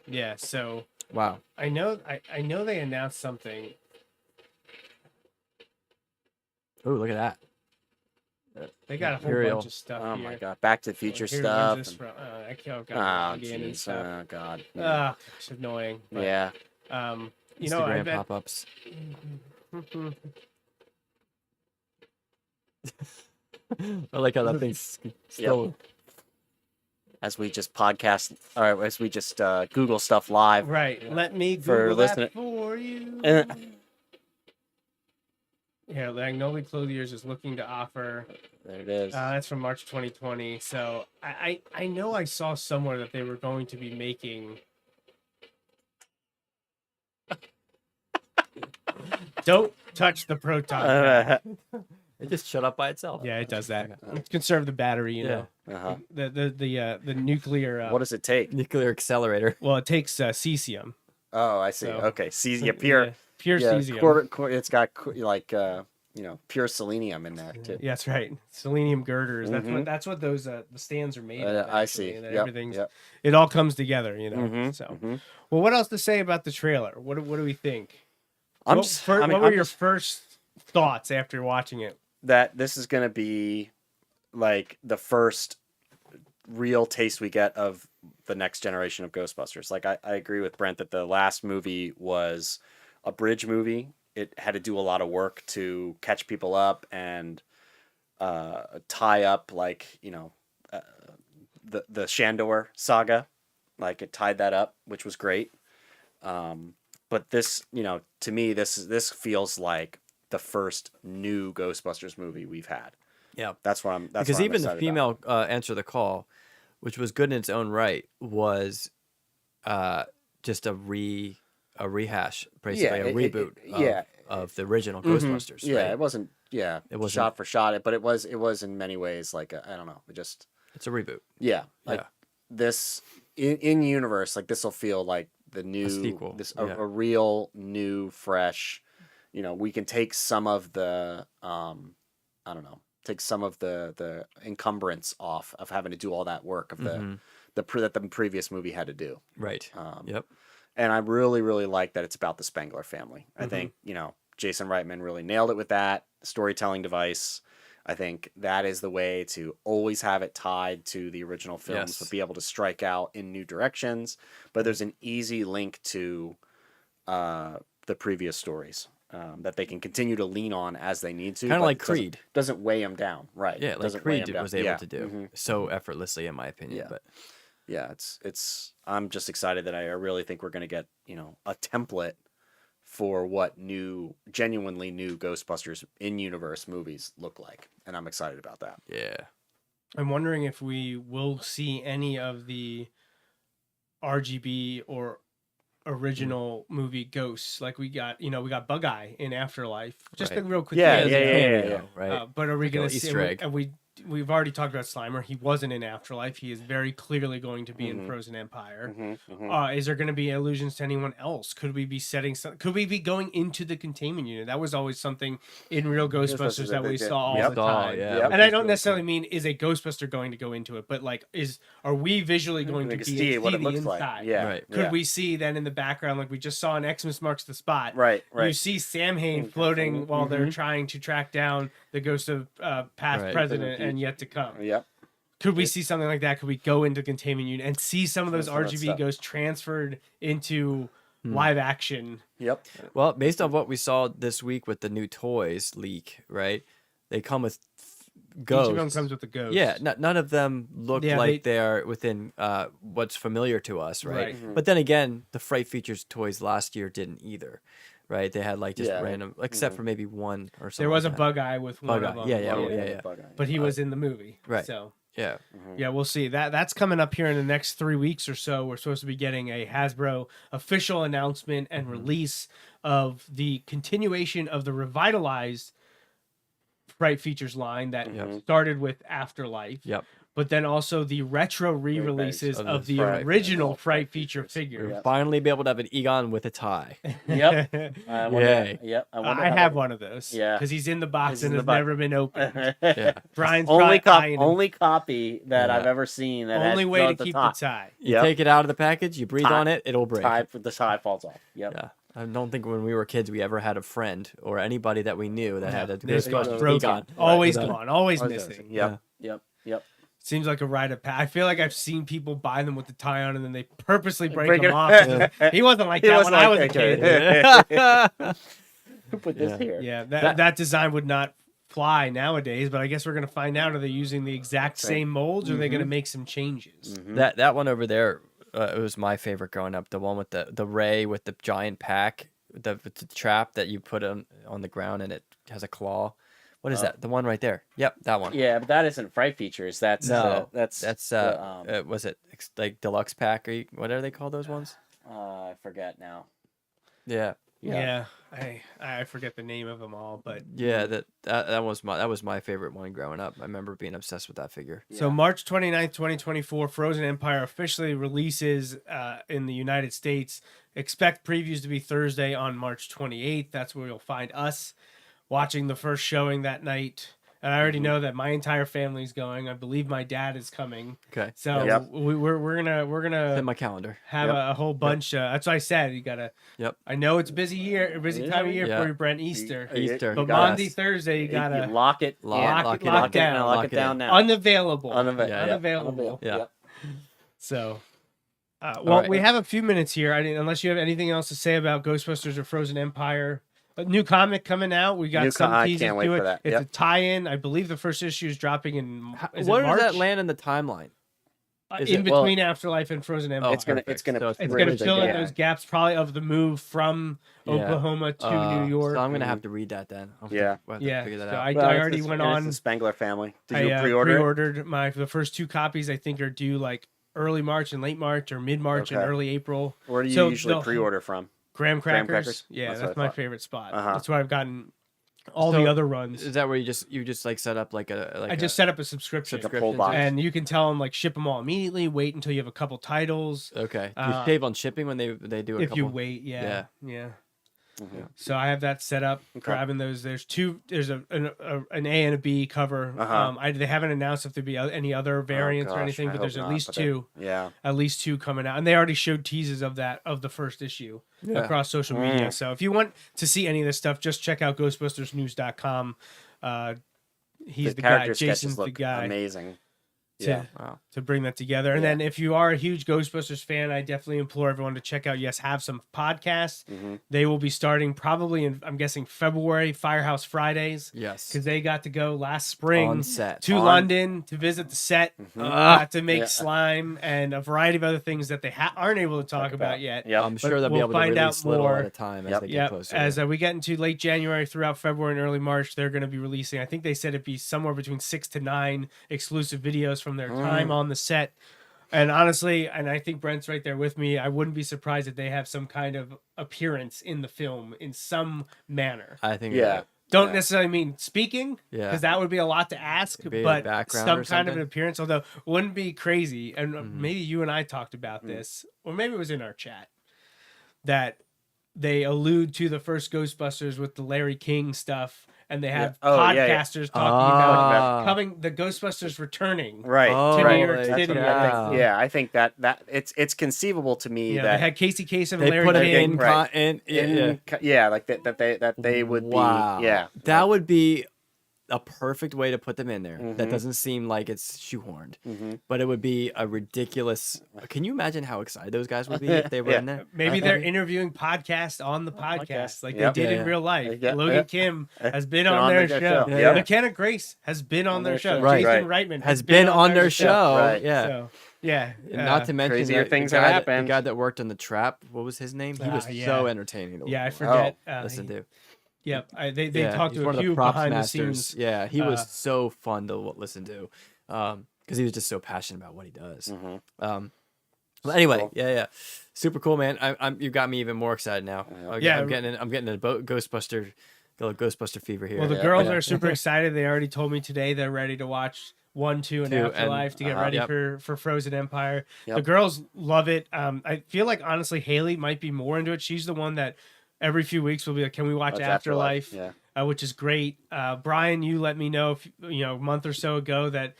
Yeah. So. Wow. I know they announced something. Oh, look at that. They got a whole Imperial. bunch of stuff Oh here. my god, Back to the Future Here, stuff. when's this from? I can't Oh login and jeez. stuff. Oh god. Gosh, annoying. But, Yeah. You know, I Instagram bet. pop-ups. I like how that thing's still. As we just podcast, or as we just Google stuff live. Right. Let me For Google listening- that for you. Eh. Yeah, Magnolia Clothiers is looking to offer. There it is. That's from March 2020. So I know I saw somewhere that they were going to be making. Don't touch the proton pack. It just shut up by itself. Yeah, it does that. Conserve the battery, you know. Uh-huh. The nuclear. What does it take? Nuclear accelerator. Well, it takes cesium. Oh, I see. So- Okay, So, yeah, pure, pure yeah, cesium. it's got like pure selenium in there too. Yeah, that's right. Selenium girders. Mhm. That's what those the stands are made of. I Actually, see. and Yep. everything's Yep. it all comes together, you know. Mhm. So, Mhm. well, what else to say about the trailer? What do we think? I'm what, just. fir- I mean, what were I'm your just first thoughts after watching it? that this is gonna be like the first real taste we get of the next generation of Ghostbusters. Like I agree with Brent that the last movie was a bridge movie. It had to do a lot of work to catch people up and tie up the Shandor saga. Like it tied that up, which was great. But this, to me, this feels like the first new Ghostbusters movie we've had. Yeah. That's what I'm. That's Because what I'm even the excited about. female Answer the Call, which was good in its own right, was just a rehash, basically a reboot of the original Ghostbusters. Yeah, right? it wasn't. Yeah, It wasn't- shot for shot. But it was. It was in many ways like I don't know. It just. It's a reboot. Yeah, like Yeah. this in universe, like this will feel like the new sequel, yeah. a real new fresh. We can take some of the I don't know, take some of the encumbrance off of having to do all that work of Mm-hmm. that the previous movie had to do. Right. Yep. And I really, really like that it's about the Spengler family. I Mm-hmm. think, Jason Reitman really nailed it with that storytelling device. I think that is the way to always have it tied to the original films, Yes. but be able to strike out in new directions. But there's an easy link to the previous stories that they can continue to lean on as they need to. Kind of but like it doesn't- Creed. Doesn't weigh them down, right? Yeah, like Doesn't weigh Creed 'em down. was able Yeah. to do Mhm. so effortlessly, in my opinion. Yeah. But Yeah, it's. I'm just excited that I really think we're gonna get a template for what genuinely new Ghostbusters in universe movies look like, and I'm excited about that. yeah, I'm wondering if we will see any of the RGB or original movie ghosts. Like we got Bug Eye in Afterlife. Just a Right. real quick. Yeah, thing. yeah, yeah, yeah, cameo, right? But are we Like a going to little see? Easter egg. And we've already talked about Slimer. He wasn't in Afterlife. He is very clearly going to be in Frozen Empire. Is there going to be allusions to anyone else? Could we be setting? Could we be going into the containment unit? That was always something in real Ghostbusters that we saw all the time. yeah. And I don't necessarily mean is a Ghostbuster going to go into it, but like are we visually going to We can see see what it the looks inside? like. Yeah, Right. Could yeah. we see then in the background, like we just saw in Xmas Marks the Spot? Right, You right. see Sam Hain floating while they're trying to track down the ghost of past Right. president and yet to come. Yep. Could we see something like that? Could we go into containment unit and see some of those Some of that RGB stuff. ghosts transferred into live action? Yep. Well, based on what we saw this week with the new toys leak, right? They come with ghosts. Each of them comes with a ghost. Yeah, none of them look Yeah, like they're within what's familiar to us, right? Right. But then again, the Fright Features toys last year didn't either, right? They had like just Yeah. random, except for maybe one or something. There was a like that. Bug Eye with one Bug of Eye. them. Yeah. But he was in the movie. Right. So Yeah, yeah, we'll see. That's coming up here in the next 3 weeks or so. We're supposed to be getting a Hasbro official announcement and release of the continuation of the revitalized Fright Features line that started with Afterlife. Yep. But then also the retro re-releases Of of the the Fright- original Fright Feature figure. we'll finally be able to have an Egon with a tie. Yep. Yay. Yep. I have one of those. Yeah. Because he's in the box He's and in has the box. never been opened. Yeah, Brian's only probably eyeing him. only copy that Yeah. I've ever seen. That Only has way to the keep top. the tie. you Yep. take it out of the package, you breathe Tie- on it, it'll break. The tie falls off. Yep. Yeah. I don't think when we were kids we ever had a friend or anybody that we knew that had a This goes Ghostbusters broken. Egon. Always Right. gone. Always Always missing. Yep. Yep. Yep. Seems like a rite of passage. I feel like I've seen people buy them with the tie on and then they purposely break Break them it- off. He wasn't like He that wasn't when I like was a that kid. Who put this here? Yeah, that design would not fly nowadays, but I guess we're going to find out. Are they using the exact same molds or are they going to make some changes? That one over there, it was my favorite growing up. The one with the ray with the giant pack, with the trap that you put on the ground and it has a claw. What is that? The one right there. Yep, that one. Yeah, but that isn't Fright Features. That's No, that's was it like deluxe pack or what are they called those ones? I forget now. Yeah, Yeah. I forget the name of them all, but Yeah, that was my favorite one growing up. I remember being obsessed with that figure. so March 29th, 2024, Frozen Empire officially releases in the United States. Expect previews to be Thursday on March 28th. That's where you'll find us watching the first showing that night. And I already know that my entire family's going. I believe my dad is coming. Okay. So Yep. we're gonna In my calendar. have a whole bunch. That's what I said. You gotta. Yep. I know it's a busy time of year Yeah. for you, Brent. Easter. Easter. But got Monday, Thursday, you gotta lock it, Lock it lock down. down. lock it down now. unavailable. Yeah. Unavailable. Yeah. So, well, right. we have a few minutes here. Unless you have anything else to say about Ghostbusters or Frozen Empire. A new comic coming out. We got some I teasers can't wait to it. for that. It's Yep. a tie-in. I believe the first issue is dropping in. Is Where it does March? that land in the timeline? Is in it- between Afterlife and Frozen Empire. It's gonna So It's going to bridge the fill in gap. those gaps, probably of the move from Oklahoma to New York. So I'm gonna have to read that then. Yeah. We'll have to Yeah, figure that so out. I Well, already it's went it's on. the Spangler family. Did you I pre-order it? pre-ordered the first 2 copies. I think are due like early March and late March, or mid March and Okay. early April. Where do you So usually the- pre-order from? Graham Graham crackers. crackers? Yeah, That's that's, what I my thought. favorite spot. Uh-huh. That's where I've gotten all So, the other runs. Is that where you just like set up like a I just set up a subscription, Like a full box. and you can tell them like ship them all immediately. Wait until you have a couple titles. Okay. Do you save on shipping when they do a If couple? you wait, yeah. Mhm. So I have that set up. Okay. Grabbing those. There's an A and a B cover. Uh-huh. They haven't announced if there'd be any other variants or gosh, anything, I but there's hope at not, least but two. Yeah. At least 2 coming out, and they already showed teases of the first issue across social media. So if you want to see any of this stuff, just check out ghostbustersnews.com. He's the guy. character sketches Jason's the look guy amazing. to, Yeah. Wow. to bring that together. And Yeah. then if you are a huge Ghostbusters fan, I definitely implore everyone to check out Have Some podcasts. Mhm. They will be starting probably in, I'm guessing, February, Firehouse Fridays. Yes. Because they got to go last spring On set. to On- London to visit the set, Mm-hmm. got to make Yeah. slime and a variety of other things that they aren't able to talk about yet. Yep. I'm But sure they'll be we'll able to find out release little more. at a time as Yep. they get Yep. closer. As we get into late January, throughout February and early March, they're going to be releasing. I think they said it'd be somewhere between 6 to 9 exclusive videos from their time on the set. And honestly, and I think Brent's right there with me, I wouldn't be surprised if they have some kind of appearance in the film in some manner. I think. Yeah. Don't necessarily mean speaking, Yeah. because that would be a lot to ask, Be a but background some or kind of an something? appearance, although wouldn't be crazy. And Mm-hmm. maybe you and I talked about this, or maybe it was in our chat, that they allude to the first Ghostbusters with the Larry King stuff, and they have Yeah. Oh, yeah, yeah. podcasters talking about Ah. the Ghostbusters returning. Right. To right. New York That's City. what I think. Yeah, I think that it's conceivable to me Yeah, that they had Casey Kasem and They Larry put it King. in. Right. Like that they would Wow. be. Yeah. That would be a perfect way to put them in there. Mhm. That doesn't seem like it's shoehorned, Mhm. but it would be a ridiculous. Can you imagine how excited those guys would be if they were Yeah. in there? Maybe they're interviewing podcast on the podcast like Yep. they did Yeah, in yeah. real life. Yeah, Logan yeah. Kim has been Been on their show. Yeah, yeah. McKenna Grace has been on their show. Right. Jason Right. Reitman Has been on their show. Right. Yeah. So, yeah. And not to mention crazier the things guy have that- happened. The guy that worked on the Trap. What was his name? He was yeah. so entertaining. To Yeah, I listen forget. listen to. Yep. They Yeah, talked he's to one a of the few props behind masters. the scenes. Yeah, he was so fun to listen to, because he was just so passionate about what he does. Mhm. Well, anyway, Cool. yeah, super cool, man. I'm you got me even more excited now. Yeah. I'm getting a Ghostbuster fever here. Well, the Yeah, girls yeah. are super excited. They already told me today they're ready to watch 1, 2, and 2, and- Afterlife to get ready yep. for Frozen Empire. Yep. The girls love it. I feel like honestly Haley might be more into it. She's the one that every few weeks will be like, "Can we watch Watch Afterlife?" Yeah. Which is great. Brian, you let me know if a month or so ago that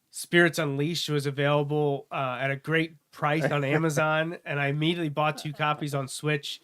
Spirits Unleashed was available at a great price on Amazon, and I immediately bought 2 copies on Switch.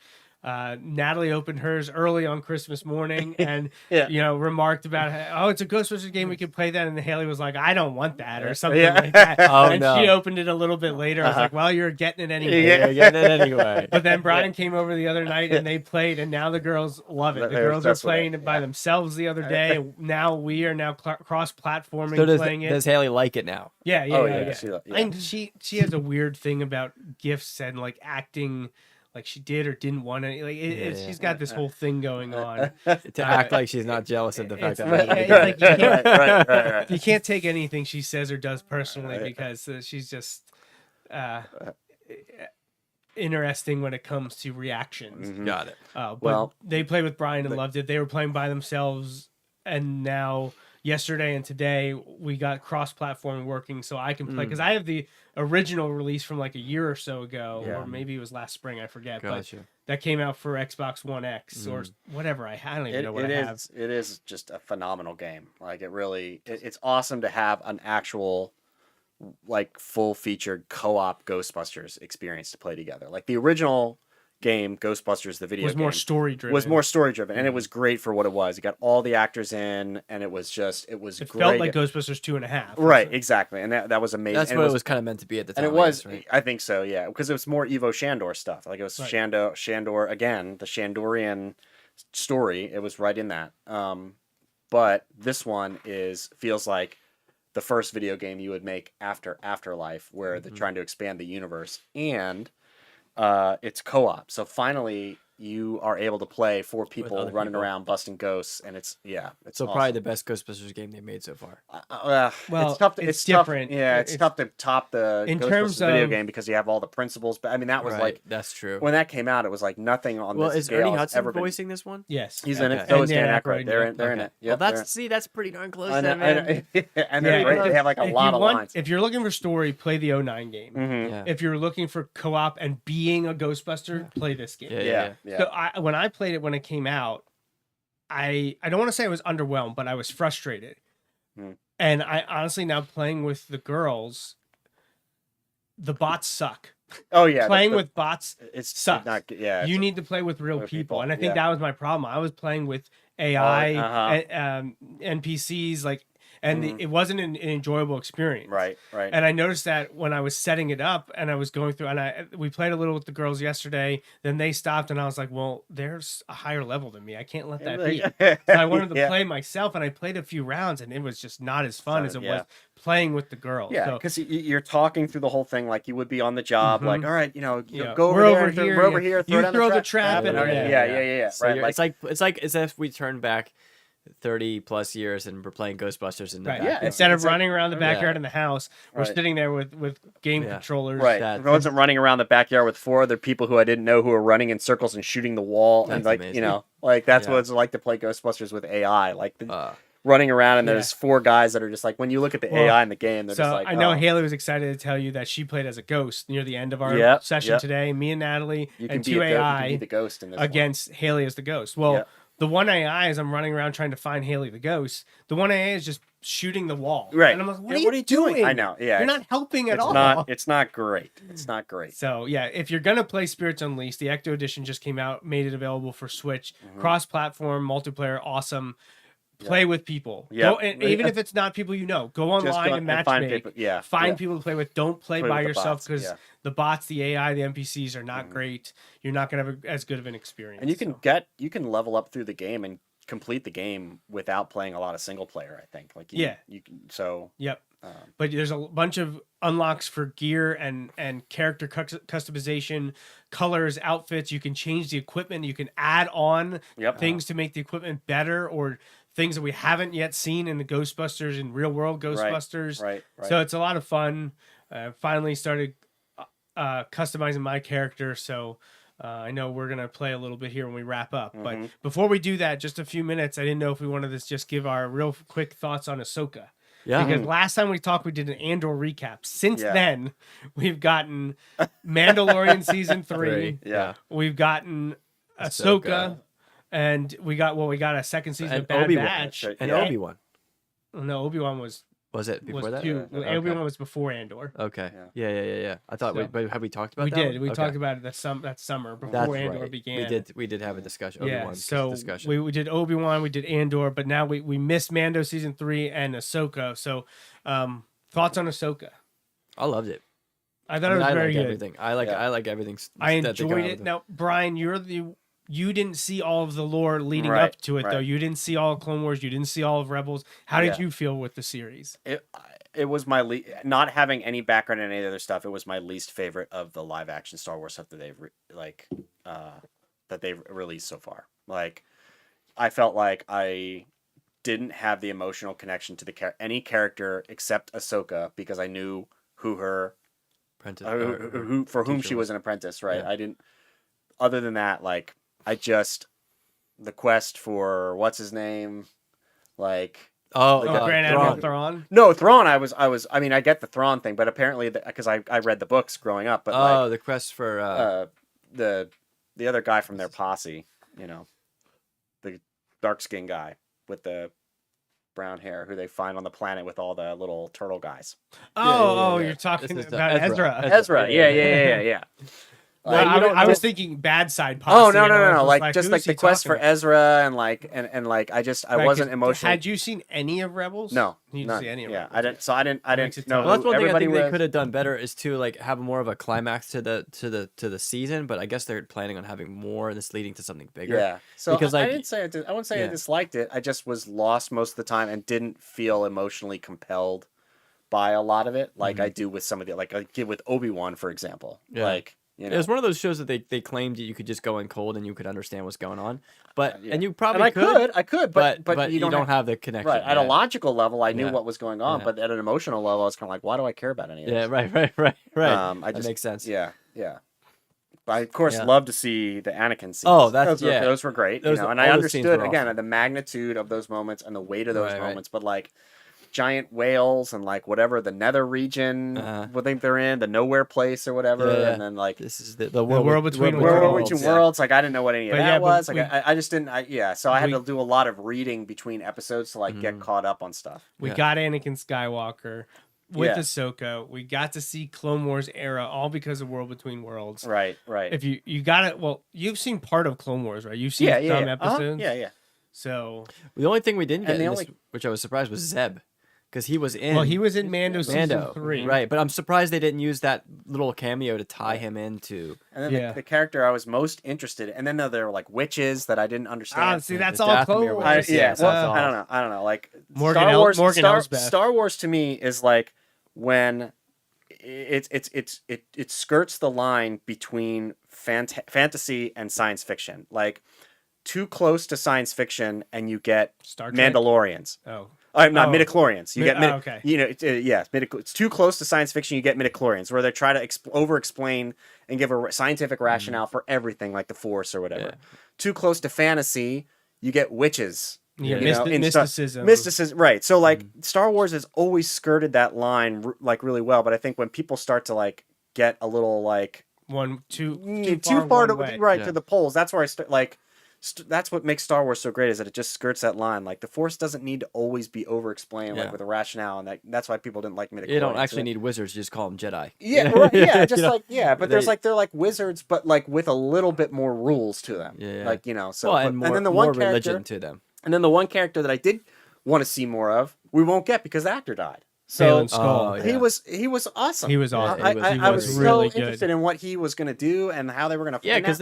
Natalie opened hers early on Christmas morning and Yeah. remarked about, oh, it's a Ghostbusters game, we could play that, and Haley was like, I don't want that, or something Yeah. like that. Oh, and no. she opened it a little bit later. I was like, well, you're getting it anyway. Yeah. You're getting it anyway. But then Brian came over the other night and they played, and now the girls love it. The They're girls are obsessed with playing it, it by themselves the other day. And now we are now cross-platforming So playing it. does Haley like it now? Yeah. Oh, yeah, yeah. And she has a weird thing about gifts and like acting like she did or didn't want to. Like she's got this whole thing going on. To act like she's not jealous of the fact that It's Haley like you can't, right. you can't take anything she says or does personally because she's just interesting when it comes to reactions. Got it. But Well, they played with Brian and loved it. They were playing by themselves, and now yesterday and today we got cross-platform working, so I can play because I have the original release from like a year or so ago, or maybe it was last spring. I forget, Gotcha. but that came out for Xbox One X or whatever. I don't even know what I have. It is just a phenomenal game. Like it's awesome to have an actual like full featured co-op Ghostbusters experience to play together. Like the original game, Ghostbusters, the video Was more game, story driven. was more story driven, and it was great for what it was. You got all the actors in, and it was It great. felt like Ghostbusters 2.5. Right, exactly, and that was amazing. That's and what it was kind of meant to be at the time. and it was, right? I think so, yeah, because it was more Evo Shandor stuff. Like it was Right. Shandor again, the Shandorian story. It was right in that. But this one feels like the first video game you would make after Afterlife, where they're trying to expand the universe, and it's co-op. So finally, you are able to play 4 people other running people. around busting ghosts, and it's So probably the best Ghostbusters game they made so far. Well, it's tough. it's tough- different. Yeah, it's tough to top the in Ghostbusters terms video of- game because you have all the principles. But I mean, that was Right, like that's true. when that came out, it was like nothing on Well, this is scale Ernie has Hudson ever been. voicing this one? Yes. He's in it. Okay. So is And Dan Dan Aykroyd. Aykroyd, They're yeah. in. They're in Okay. it. Well, Yep, that's pretty darn close. I know, Then, man. and they're great. They have like a lot of lines. If you're looking for story, play the 09 game. Mhm. Yeah. If you're looking for co-op and being a Ghostbuster, play this game. Yeah. Yeah. So when I played it when it came out, I don't want to say I was underwhelmed, but I was frustrated. Hmm. And I honestly now playing with the girls, the bots suck. Oh yeah. Playing with bots it's sucks. not. Yeah. you need to play with real Other people. people, And I think yeah. that was my problem. I was playing with AI, uh-huh. NPCs, and it wasn't an enjoyable experience. Right. Right. And I noticed that when I was setting it up and I was going through, and we played a little with the girls yesterday. Then they stopped, and I was like, "Well, there's a higher level than me. I can't let that be." So I wanted to Yeah. play myself, and I played a few rounds, and it was just not as fun as it yeah. was playing with the girls. Yeah, So, because you're talking through the whole thing like you would be on the job. Like, all right, go over we're there. over and here. We're over here. You down throw the trap, and yeah. So Right. you're- it's like as if we turn back 30 plus years and we're playing Ghostbusters in the right. backyard. Yeah, Instead of it's like- running around the backyard Yeah. in the house, we're Right. sitting there with game Yeah. controllers. Right. That- If I wasn't running around the backyard with 4 other people who I didn't know who were running in circles and shooting the wall, and That's like amazing. like that's Yeah. what it's like to play Ghostbusters with AI. Like Uh, running around and Yeah. there's 4 guys that are just like when you look at the Well, AI in the game, they're So just like I know oh, Haley was excited to tell you that she played as a ghost near the end of our Yep, session yep. today. Me and Natalie you can and be 2 a you can AI be the ghost in this one. against Haley as the ghost. Well, Yep. the one AI as I'm running around trying to find Haley the ghost, the one AI is just shooting the wall. Right. And I'm like, Yeah, what are you doing? I know. Yeah. You're not helping at it's all. not. It's not great. It's not great. So yeah, if you're gonna play Spirits Unleashed, the Ecto Edition just came out, made it available for Switch, Mm-hmm. cross-platform, multiplayer, awesome. Play with people. Yeah. Go, and even if it's not people you know, go online go and match find make. people. Yeah. Find yeah. people to play with. Don't play Play by with the yourself bots, because yeah. the bots, the AI, the NPCs are not great. You're not gonna have as good of an experience. And So, you can level up through the game and complete the game without playing a lot of single player. I think. Like Yeah. You can. So. yep. But there's a bunch of unlocks for gear and character customization, colors, outfits. You can change the equipment. You can add on Yep. things to make the equipment better or things that we haven't yet seen in the Ghostbusters in real world Ghostbusters. Right. So it's a lot of fun. Finally started customizing my character. So I know we're going to play a little bit here when we wrap up. But before we do that, just a few minutes, I didn't know if we wanted to just give our real quick thoughts on Ahsoka. yeah. Because last time we talked, we did an Andor recap. Since Yeah. then, we've gotten Mandalorian season 3. Yeah. We've gotten Ahsoka, and we got a second season And of Bad Obi-Wan. Batch. right. and Yeah. Obi-Wan. No, Obi-Wan was Was it before that? 2. Okay. Obi-Wan was before Andor. Okay. Yeah. Yeah. I thought. So- but have we talked about We that? did. one? We Okay. talked about it that summer before That's Andor right. began. We did have a discussion. Yeah, Obi-Wan so discussion. we did Obi-Wan, we did Andor, but now we missed Mando season 3 and Ahsoka. So thoughts on Ahsoka? I loved it. I thought it was very like good. everything. I like everything. I that they got enjoyed out it. of it. Now, Brian, you didn't see all of the lore leading Right, up to it, though. right. You didn't see all of Clone Wars. You didn't see all of Rebels. How did Yeah. you feel with the series? It was my not having any background in any of the other stuff. It was my least favorite of the live action Star Wars stuff that they've released so far. Like, I felt like I didn't have the emotional connection to any character except Ahsoka because I knew who her apprentice. For whom teacher she was an apprentice, right? Yeah. I didn't. Other than that, like the quest for what's his name, like Oh, Grand Admiral Thrawn. no Thrawn. I mean, I get the Thrawn thing, but apparently because I read the books growing up, but like the quest for the other guy from their posse, the dark skinned guy with the brown hair who they find on the planet with all the little turtle guys. Oh, yeah. you're talking This is about Ezra. Ezra, yeah. Well, Like, I was thinking bad side posse. oh no, and I was like just who's like he the quest talking for about? Ezra and like I Right, wasn't 'cause emotionally. Had you seen any of Rebels? No, you didn't none. see any of Yeah, Rebels. I didn't. So I didn't Makes it know. tough. Who Well, that's one thing I everybody think they was. could have done better is to like have more of a climax to the season, but I guess they're planning on having more and this leading to something bigger. Yeah, so Because, I like, didn't say I wouldn't say I yeah. disliked it. I just was lost most of the time and didn't feel emotionally compelled by a lot of it, like I do with some of the like I did with Obi-Wan, for example. Yeah. Like It was one of those shows that they claimed that you could just go in cold and you could understand what's going on, but yeah. and you and probably I could, but you don't have the connection. right at a yeah. logical level. I knew Yeah. what was going on, Yeah. but at an emotional level, I was kind of like, why do I care about any of Yeah, this? right. I That just makes sense. Yeah. I of course Yeah. love to see the Anakin scenes. Oh, that's- those were great. Those- and all I those scenes understood were again awesome. the magnitude of those moments and the weight of those Right. moments. But like giant whales and like whatever the Nether region, what think they're in, the nowhere place or whatever, Yeah. and then like This is the world, world between World worlds. Between Worlds. Like I didn't know what any of But that yeah, but was. we- Like I just didn't. So I had we- to do a lot of reading between episodes to like get caught up on stuff. We Yeah. got Anakin Skywalker with Yeah. Ahsoka. We got to see Clone Wars era, all because of World Between Worlds. Right. If you got it, well, you've seen part of Clone Wars, right? You've seen some episodes. Yeah. So, The only thing we didn't And get, the in this, only- which I was surprised, was Zeb, because he was in. well, he was in Mando season Mando, 3. right? But I'm surprised they didn't use that little cameo to tie him into. And then Yeah. the character I was most interested in, and then there were like witches that I didn't understand. See, that's The all Dathomir Clone was- Wars. Yeah, so well, it's all- I don't know. Like Morgan Star Wars, Morgan Elsbeth. Star Wars to me is like when it skirts the line between fantasy and science fiction. Like too close to science fiction, and you get Star Trek. Mandalorians. Oh. Not Oh. midichlorians. You Mid- get oh, okay. it's too close to science fiction. You get midichlorians, where they try to over-explain and give a scientific rationale for everything, like the Force or whatever. Yeah. Too close to fantasy, you get witches. Yeah, you know, in mysticism. mysticism, right? So like Star Wars has always skirted that line like really well, but I think when people start to like get a little like Too far far to one way. right Yeah. to the poles, that's where I start like. That's what makes Star Wars so great is that it just skirts that line. Like the Force doesn't need to always be over-explained Yeah. like with a rationale, and that's why people didn't like midichlorians. You don't actually need wizards; you just call them Jedi. Yeah, right, yeah, just You know? like but They- they're like wizards, but like with a little bit more rules to them. Yeah. Like so. Well, but- and more, then the more one character, religion to them. and then the one character that I did want to see more of, we won't get because the actor died. So Phelan Skull. Oh, yeah. he was awesome. He was awesome. I was was so really good. interested in what he was going to do and how they were going to. Yeah, because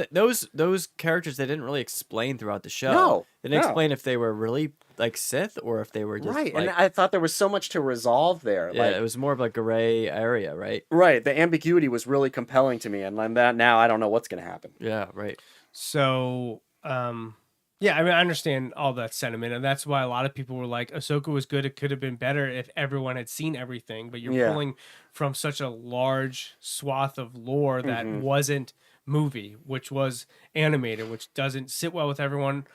those characters they didn't really explain throughout the show. No, they didn't no. explain if they were really like Sith or if they were just right, like, and I thought there was so much to resolve there. yeah, like, it was more of like a gray area, right? right, the ambiguity was really compelling to me, and like that now I don't know what's going to happen. Yeah, right. So, yeah, I mean, I understand all that sentiment, and that's why a lot of people were like, Ahsoka was good. It could have been better if everyone had seen everything, but you're Yeah. pulling from such a large swath of lore that wasn't movie, which was animated, which doesn't sit well with everyone.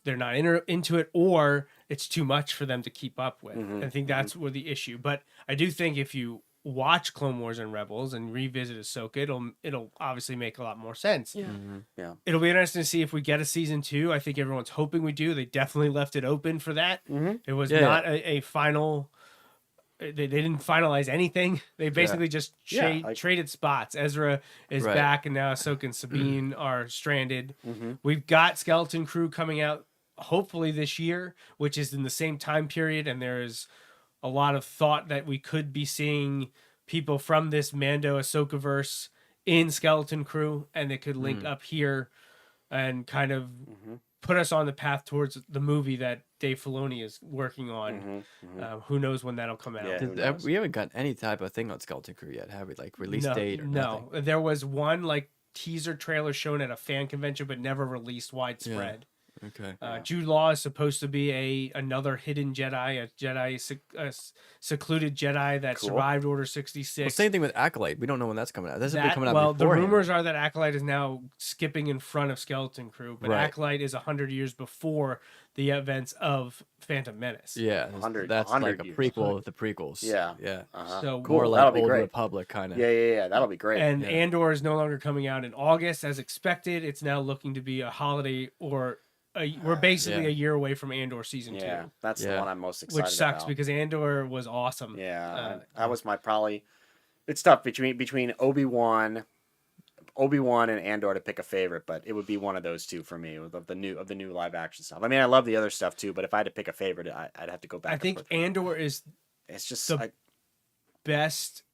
They're not into it, or it's too much for them to keep up with. I think that's where the issue. But I do think if you watch Clone Wars and Rebels and revisit Ahsoka, it'll obviously make a lot more sense. Yeah. It'll be interesting to see if we get a season 2. I think everyone's hoping we do. They definitely left it open for that. It was Yeah. not a final. They didn't finalize anything. They basically just traded spots. Ezra is Right. back, and now Ahsoka and Sabine are stranded. We've got Skeleton Crew coming out hopefully this year, which is in the same time period, and there is a lot of thought that we could be seeing people from this Mando Ahsoka verse in Skeleton Crew, and they could link up here and kind of put us on the path towards the movie that Dave Filoni is working on. Who knows when that'll come out? Yeah. Who Did, we haven't got any type of thing on Skeleton Crew yet, have we? Like release date or nothing? No, there was one like teaser trailer shown at a fan convention, but never released widespread. Okay. Jude Law is supposed to be another hidden Jedi, a secluded Jedi that Cool. survived Order 66. Well, same thing with Acolyte. We don't know when that's coming out. This will be That, coming out well, the beforehand. rumors are that Acolyte is now skipping in front of Skeleton Crew, but Right. Acolyte is 100 years before the events of Phantom Menace. Yeah, 100 that's like a years. prequel of the prequels. Yeah. Yeah. Uh-huh. So Cool. More That'll like be Old great. Republic kind of. Yeah. That'll be great. And Yeah. Andor is no longer coming out in August as expected. It's now looking to be a holiday we're basically Yeah. a year away from Andor season 2. Yeah, that's the Yeah. one I'm most excited Which sucks about. because Andor was awesome. Yeah, that was my probably. It's tough between Obi-Wan and Andor to pick a favorite, but it would be one of those two for me of the new live action stuff. I mean, I love the other stuff too, but if I had to pick a favorite, I'd have to go back. I think Andor is it's just the best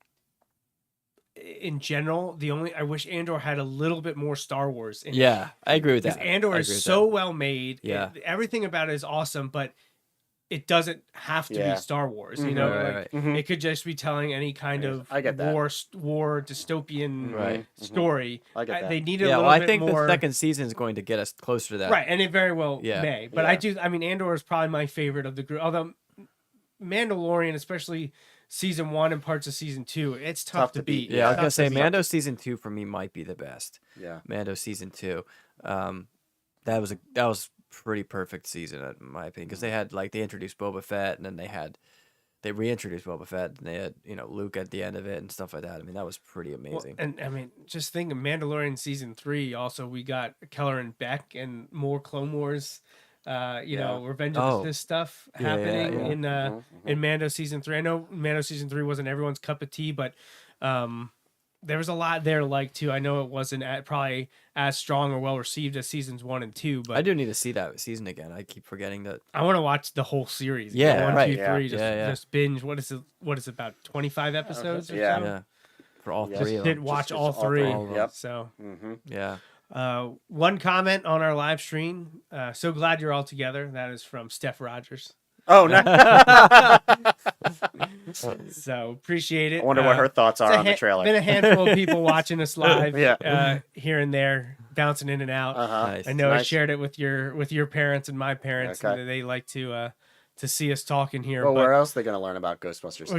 in general. I wish Andor had a little bit more Star Wars in it. Yeah, I agree with Because that. Andor I is agree with so that. well made. Yeah. Everything about it is awesome, but it doesn't have to Yeah. be Star Wars. You Mhm. know, Right, like, right. it could just be telling any kind of I get that. war dystopian Right. story. I get that. They needed a Yeah, little well, I bit think more. the second season is going to get us closer to that. Right, and it very well Yeah. may. But Yeah. I mean, Andor is probably my favorite of the group. Although Mandalorian, especially season 1 and parts of season 2, it's tough to beat. Yeah, I was It's gonna tough say to beat. Mando season 2 for me might be the best. Yeah. Mando season 2, that was pretty perfect season in my opinion because they introduced Boba Fett and then they reintroduced Boba Fett and they had Luke at the end of it and stuff like that. I mean that was pretty amazing. Well, and I mean, just think of Mandalorian season 3. Also, we got Keller and Beck and more Clone Wars. Revenge of the Sith stuff happening in Mando season 3. I know Mando season 3 wasn't everyone's cup of tea, but there was a lot there to like too. I know it wasn't probably as strong or well received as seasons 1 and 2, but I do need to see that season again. I keep forgetting that. I want to watch the whole series. Yeah, 1, right. 2, 3, Yeah. just binge. What is it about 25 episodes or Yeah. something? Yeah, for all Yeah. three of Did them. watch Just all three. all of them. Yep. So Mm-hmm. Yeah. one comment on our live stream. So glad you're all together. That is from Steph Rogers. Oh no! So appreciate it. I wonder what her thoughts are on the trailer. Been a handful of people watching us live, Yeah. here and there, bouncing in and out. Nice. I know I Nice. shared it with your parents and my parents, Okay. and they like to see us talking here. Well, but- where else are they going to learn about Ghostbusters? Stuff?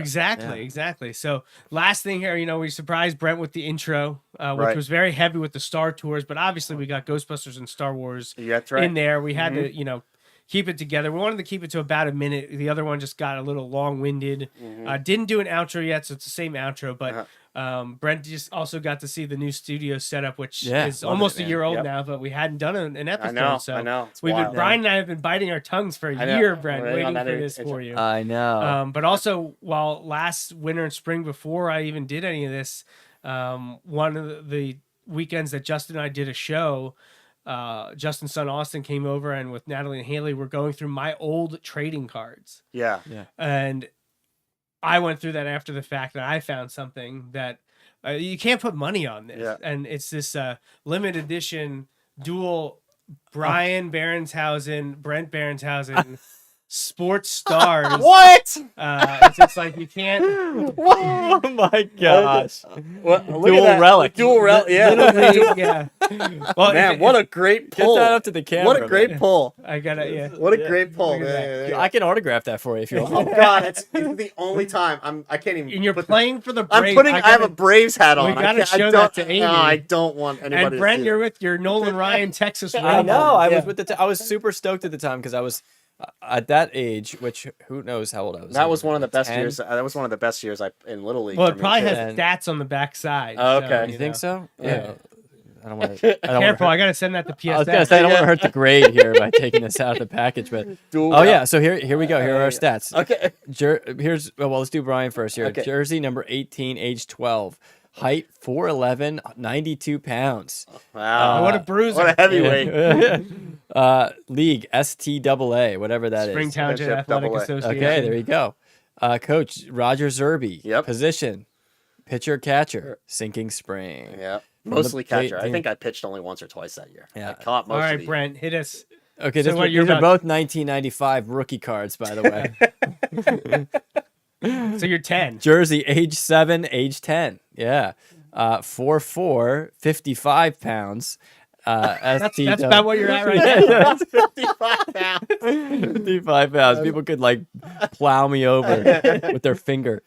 Exactly. So last thing here, we surprised Brent with the intro, which Right. was very heavy with the Star Tours, but obviously we got Ghostbusters and Star Wars Yeah, that's right. in there. We had to, keep it together. We wanted to keep it to about a minute. The other one just got a little long-winded. Didn't do an outro yet, so it's the same outro, but Brent just also got to see the new studio setup, which is love almost it, a year old Yep. now, but we hadn't done an episode. I know. It's We've been, wild. Brian and I have been biting our tongues for a I know. year, Brent, Waiting on waiting that for this intro. for you. I know. But also, while last winter and spring, before I even did any of this, one of the weekends that Justin and I did a show, Justin's son Austin came over, and with Natalie and Haley, we're going through my old trading cards. Yeah. And I went through that after the fact, and I found something that you can't put money on this. Yeah. And it's this limited edition dual Brian Berenshausen, Brent Berenshausen sports stars. What? It's just like you can't. Oh my gosh. What? Dual relic. Dual relic. Yeah. Literally, yeah. Well, Man, what a great Get pull! that up to the camera. What a great man. pull! I gotta, yeah. What a great pull! Look at that. Yeah. I can autograph that for you if you Oh want. God, it's the only time I can't even. And you're put playing for the I'm Braves. putting. I have a Braves hat on. we gotta I show don't, that to Amy. No, I don't want anybody. And to Brent, see you're it. with your Nolan Ryan Texas I Rebels. know. I Yeah. was with I was super stoked at the time because I was at that age, which who knows how old I was. That was one of the best 10? years. That was one of the best years in Little League. Well, for it me, probably too. has And- stats on the back side. Oh, okay. You think so? Yeah. I don't want to. Careful, I gotta send that to PSN. I was gonna say I don't want to hurt the grade here by taking this out of the package, but Dual oh relic. yeah. So here we go. Here are our stats. Okay. Here's well, let's do Brian first here. Okay. Jersey number 18, age 12, height 4'11", 92 pounds. Wow. what a bruiser. What a heavyweight. League STAA, whatever that is. Springtown Championship Athletic double A. Association. Okay, there you go. Coach Roger Zerby. Yep. Position, pitcher catcher, sinking spring. Yeah. From Mostly the catcher. I team. think I pitched only once or twice that year. Yeah. I caught most All of right, the Brent, hit us. Okay, So what, these you're are done. both 1995 rookie cards, by the way. So you're 10. Jersey, age 7, age 10. Yeah. 4'4", 55 pounds. That's ST about what you're at right now. 55 pounds. 55 pounds. People could like plow me over with their finger.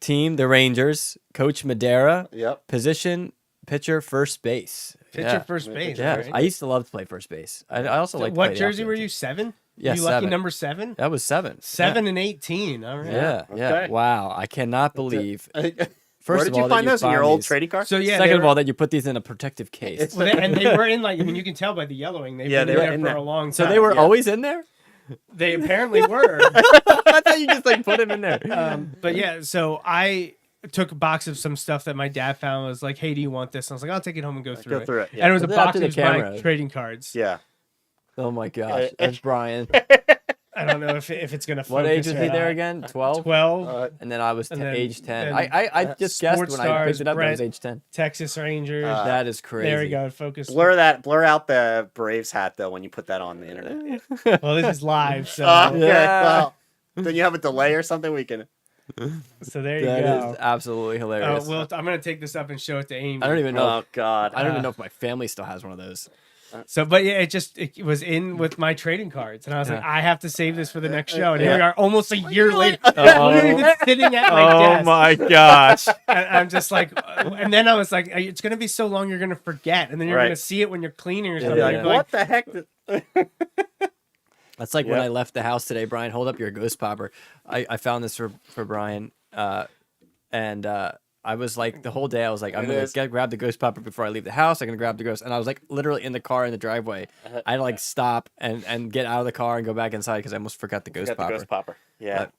Team, the Rangers. Coach Madera. Yep. Position, pitcher, first base. Pitcher, first base. Yeah, right? I used to love to play first base. I also like. What jersey were you? 7? Yeah, you lucky 7. number 7. That was 7. 7 and 18. All right. Yeah, yeah. Okay. Wow, I cannot believe. Where First did of all, you that find those in your found old these. trading card? So yeah. Second of all, that you put these in a protective case. Well, and they were in like. I mean, you can tell by the yellowing. They've Yeah, been they were there in for there. a long time. So they were always in there. They apparently were. I thought you just like put them in there. But yeah, so I took a box of some stuff that my dad found. Was like, hey, do you want this? And I was like, I'll take it home and go through it. through it, yeah. And it was a Put it up box to of the his my camera. trading cards. Yeah. Oh my gosh, that's Brian. I don't know if it's gonna. What age was focus he or there not. again? 12. 12. And then I was And then- age 10. then, I just guessed Sports when I Stars, picked it up. I was Brent, age 10. Texas Rangers. That is crazy. there we go. Focus. Blur out the Braves hat though when you put that on the internet. Well, this is live, so Okay, Yeah. well, then you have a delay or something. We can. so there you That go. is absolutely hilarious. Well, I'm gonna take this up and show it to Amy. I don't even know. Oh God. I don't even know if my family still has one of those. So, but yeah, it was in with my trading cards, and I was like, Yeah. I have to save this for the next show. And here Yeah. we are, almost a year later. Oh. We're even sitting at my desk. my gosh. And I'm just like, and then I was like, it's gonna be so long, you're gonna forget, and then you're Right. gonna see it when you're cleaning or something. Yeah, Like, yeah. What the heck? That's like when Yep. I left the house today. Brian, hold up your ghost popper. I found this for Brian, and I was like the whole day I was like, I'm gonna grab the ghost popper before I leave the house. I'm gonna grab the ghost, and I was like literally in the car in the driveway. I had to like stop and get out of the car and go back inside because I almost forgot the ghost Got the popper. Ghost Popper. Yeah. But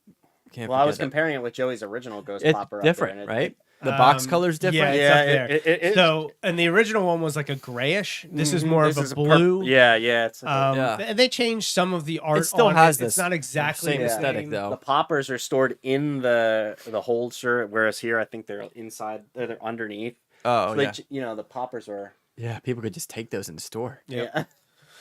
can't Well, I was forget that. comparing it with Joey's original Ghost It's Popper. up there, different, and right? The box color's Yeah, different. it's Yeah, up there. it- So, and the original one was like a grayish. This is more This of is a blue. Yeah, yeah. It's Yeah. And they changed some of the art. It still on has it. It's this not exactly same the aesthetic same. though. the poppers are stored in the holster, whereas here I think they're inside. They're underneath. Oh So they, yeah, the poppers were. yeah. People could just take those in the store. Yeah.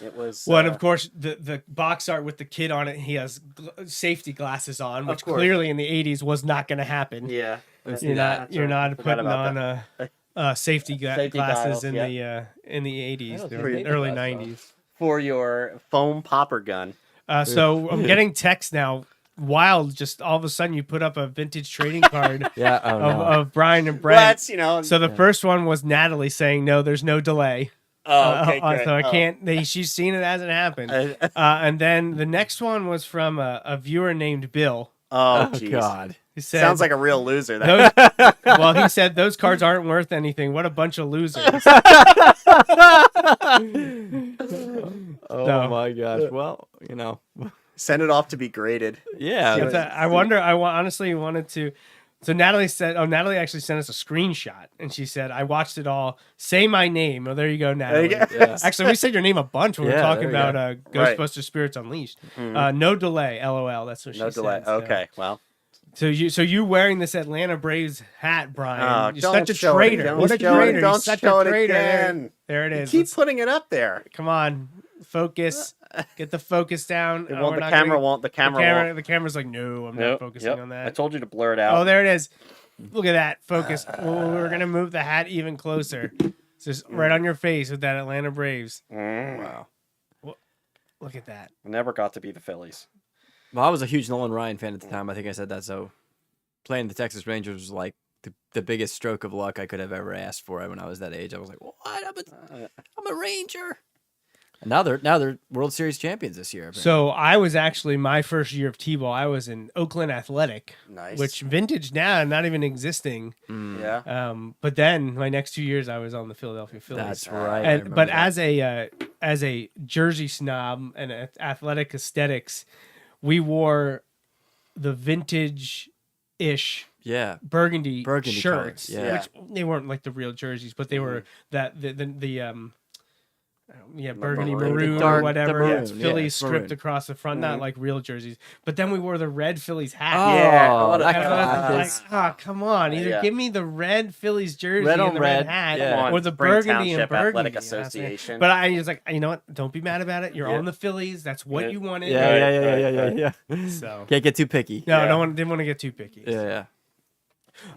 It was. Well, and of course, the box art with the kid on it, he has safety glasses on, which course. clearly in the '80s was not going to happen. Yeah. You're not That's you're right. not Forgot putting about on that. safety Safety glasses goggles, in yeah. the '80s, don't the think they did early that '90s. For your foam popper gun. So I'm getting texts now. Wild, just all of a sudden you put up a vintage trading card Yeah. Oh no. of Brian and Brent. That's So the first one was Natalie saying, "No, there's no delay." okay, great. So I can't. She's seen it as it happened. And then the next one was from a viewer named Bill. Oh, Oh jeez. God. He said, Sounds like a real loser. That. those, well, he said those cards aren't worth anything. What a bunch of losers. Oh So- my gosh. Well, you know. Send it off to be graded. Yeah. But, I wonder. honestly wanted to. So Natalie said, Natalie actually sent us a screenshot, and she said, "I watched it all. Say my name." Oh, there you go, Natalie. There you go. Yeah. Actually, we said your name a bunch when we were Yeah, talking there you about Right. Ghostbusters Spirits Unleashed. No delay, LOL. That's what she No said. delay. so. Okay, well. So you wearing this Atlanta Braves hat, Brian? Oh, You're don't such a show it. traitor. Don't What a show it. traitor! Don't You're such show a it traitor. again. There it is. Keep Let's- putting it up there. come on, focus. Get the focus down. It Oh, won't, we're the not camera gonna- won't. The camera won't. The camera's like, no, I'm not Nope, focusing yep. on that. I told you to blur it out. Oh, there it is. Look at that. Focus. We're going to move the hat even closer. It's just right on your face with that Atlanta Braves. Wow. Look at that. Never got to be the Phillies. Well, I was a huge Nolan Ryan fan at the time. I think I said that. So playing the Texas Rangers was like the biggest stroke of luck I could have ever asked for when I was that age. I was like, what? I'm a Ranger. And now they're World Series champions this year. apparently. So I was actually my first year of T-ball. I was in Oakland Athletic, Nice. which vintage now, not even existing. Yeah. But then my next 2 years, I was on the Philadelphia Phillies. That's right. I And remember but that. as a jersey snob and athletic aesthetics, we wore the vintage ish yeah. burgundy colors, shirts, yeah. which they weren't like the real jerseys, but they were that burgundy maroon. maroon, The dark- or whatever. the maroon, yeah, it's yeah, Phillies it's stripped maroon. across the front, not like real jerseys. But then we wore the red Phillies hat. Oh, Yeah, what a- that And I God, was like, come on! Either Yeah. give me the red Phillies jersey Red on and the red red, hat, yeah. Come on, or the Spring burgundy and Township burgundy. Athletic You know what I'm saying? Association. But I was like, you know what? Don't be mad about it. You're Yeah. on the Phillies. That's what Yeah. you wanted. yeah. Right. Yeah. So Can't get too picky. no, Yeah. no one didn't want to get too picky. Yeah.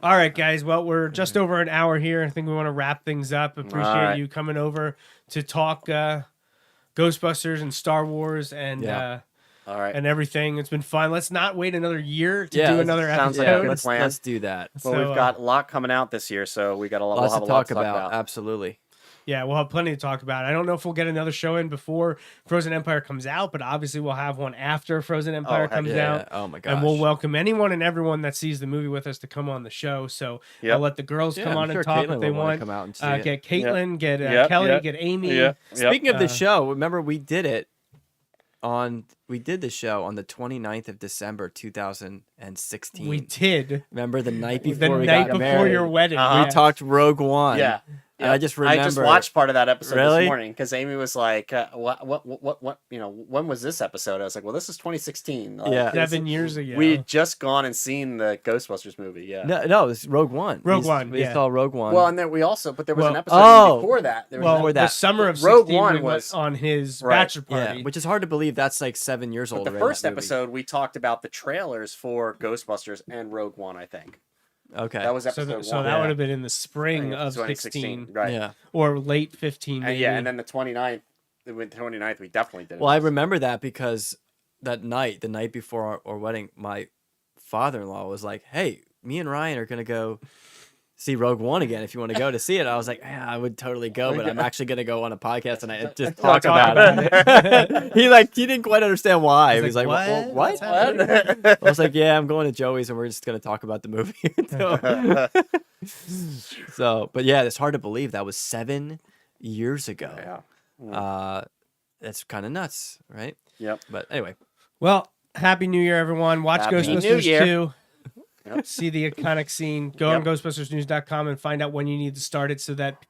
All right, guys. Well, we're just over an hour here. I think we want to wrap things up. Appreciate right. you coming over to talk Ghostbusters and Star Wars and All right. and everything. It's been fun. Let's not wait another year to do let's- another sounds episode. like a good plan. Let's do that. Well, So, we've got a lot coming out this year, so we got a lot. Lots we'll have to a lot talk about. Absolutely. Yeah, we'll have plenty to talk about. I don't know if we'll get another show in before Frozen Empire comes out, but obviously we'll have one after Frozen Empire heck comes Yeah. out. Oh my gosh. And we'll welcome anyone and everyone that sees the movie with us to come on the show. So Yep. I'll let the girls come I'm on sure and talk Caitlin if they will wanna want. come out and see it. Get Caitlin, get Yep, Kelly, yep. get Amy. Yeah. Speaking of the show, remember we did it we did the show on the 29th of December 2016. We did. Remember the night The before we night got before married? your wedding. Uh-huh. We talked Rogue One. Yeah. And I just remember. I just watched part of that episode Really? this morning because Amy was like, "What? You know, when was this episode?" I was like, "Well, this is 2016." Like, Yeah. 7 years ago. we had just gone and seen the Ghostbusters movie. Yeah. No, it's Rogue One. Rogue One, We yeah. saw Rogue One. Well, and then we also, but there was an Well- episode Oh. before that. There was well, an- before the that. summer of Rogue 16 One we went was- on his Right. bachelor party. yeah, which is hard to believe. That's like 7 years but old. the already, first that movie. episode we talked about the trailers for Ghostbusters and Rogue One. I think Okay. that was So, episode so one. that Yeah. would have been in the spring of of 2016, 16 right? Yeah. or late 15 And maybe. yeah, and then the 29th, the 29th, we definitely did. Well, I remember that because that night, the night before our wedding, my father-in-law was like, "Hey, me and Ryan are gonna go see Rogue One again. If you want to go to see it," I was like, "Yeah, I would totally go, but I'm actually gonna go on a podcast and I just talk about it." he didn't quite understand why. He was like, "What? "Well, What's what?" happening?" I was like, "Yeah, I'm going to Joey's and we're just gonna talk about the movie." So, but yeah, it's hard to believe that was 7 years ago. Yeah. That's kind of nuts, right? Yep. But anyway, Well, Happy New Year, everyone. Watch Happy New Ghostbusters Year. 2. Yep. See the iconic scene. Go on ghostbustersnews.com and find out when you need to start it so that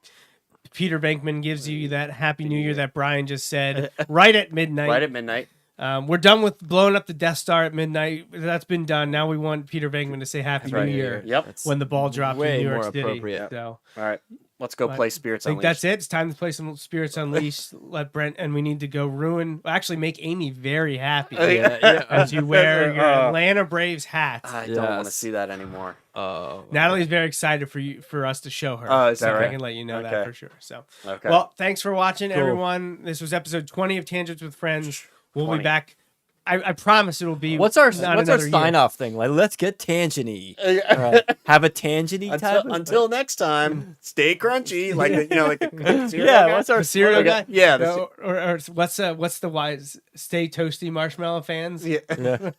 Peter Venkman gives you that Happy New Year that Brian just said right at midnight. Right at midnight. We're done with blowing up the Death Star at midnight. That's been done. Now we want Peter Venkman to say Happy New right. Year Yep. that's when the ball drops way in New York more City. appropriate. So All right. Let's go But play Spirits I think Unleashed. that's it. It's time to play some Spirits Unleashed. Let Brent and we need to go actually make Amy very happy yeah. as you wear your Uh, Atlanta Braves hat. I don't want to Yes. see that anymore. Natalie's very excited for us to show her. Oh, is that so I right? can let you know that Okay. for sure. So, Okay. well, thanks for watching, Cool. everyone. This was episode 20 of Tangents with Friends. We'll 20. be back. I promise it'll be. What's our not what's our another sign year. off thing? Like, let's get tangent-y. All right. Have a tangent-y type. until next time, stay crunchy. Like like the cereal Yeah. guy. What's our The cereal Okay. guy? Yeah, No, or what's the wise? Stay toasty, marshmallow fans. Yeah. Yeah.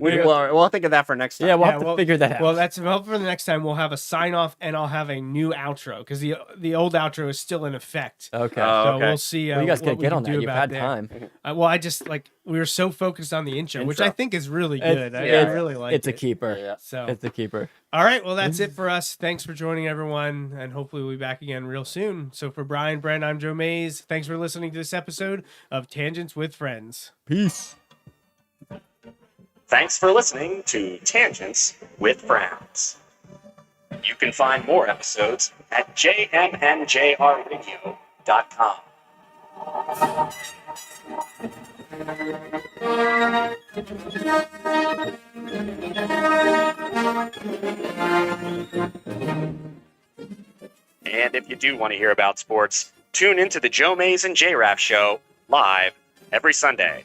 We'll think of that for next time. Yeah, we'll Yeah, have to well- figure that out. Well, that's well for the next time. We'll have a sign off, and I'll have a new outro because the old outro is still in effect. okay. Oh, So okay. we'll see. well, you guys what gotta we get can on do that. You've about had there. time. Well, I just we were so focused on the intro, which Intro. I think is really It's- good. I yeah. really like It's a it. keeper. Yeah. So, It's a keeper. all right. Well, that's it for us. Thanks for joining, everyone, and hopefully we'll be back again real soon. So, for Brian, Brent, I'm Joe Mays. Thanks for listening to this episode of Tangents with Friends. Peace. Thanks for listening to Tangents with Friends. You can find more episodes at jmnjrradio.com. And if you do want to hear about sports, tune into the Joe Mays and J-Raff show live every Sunday.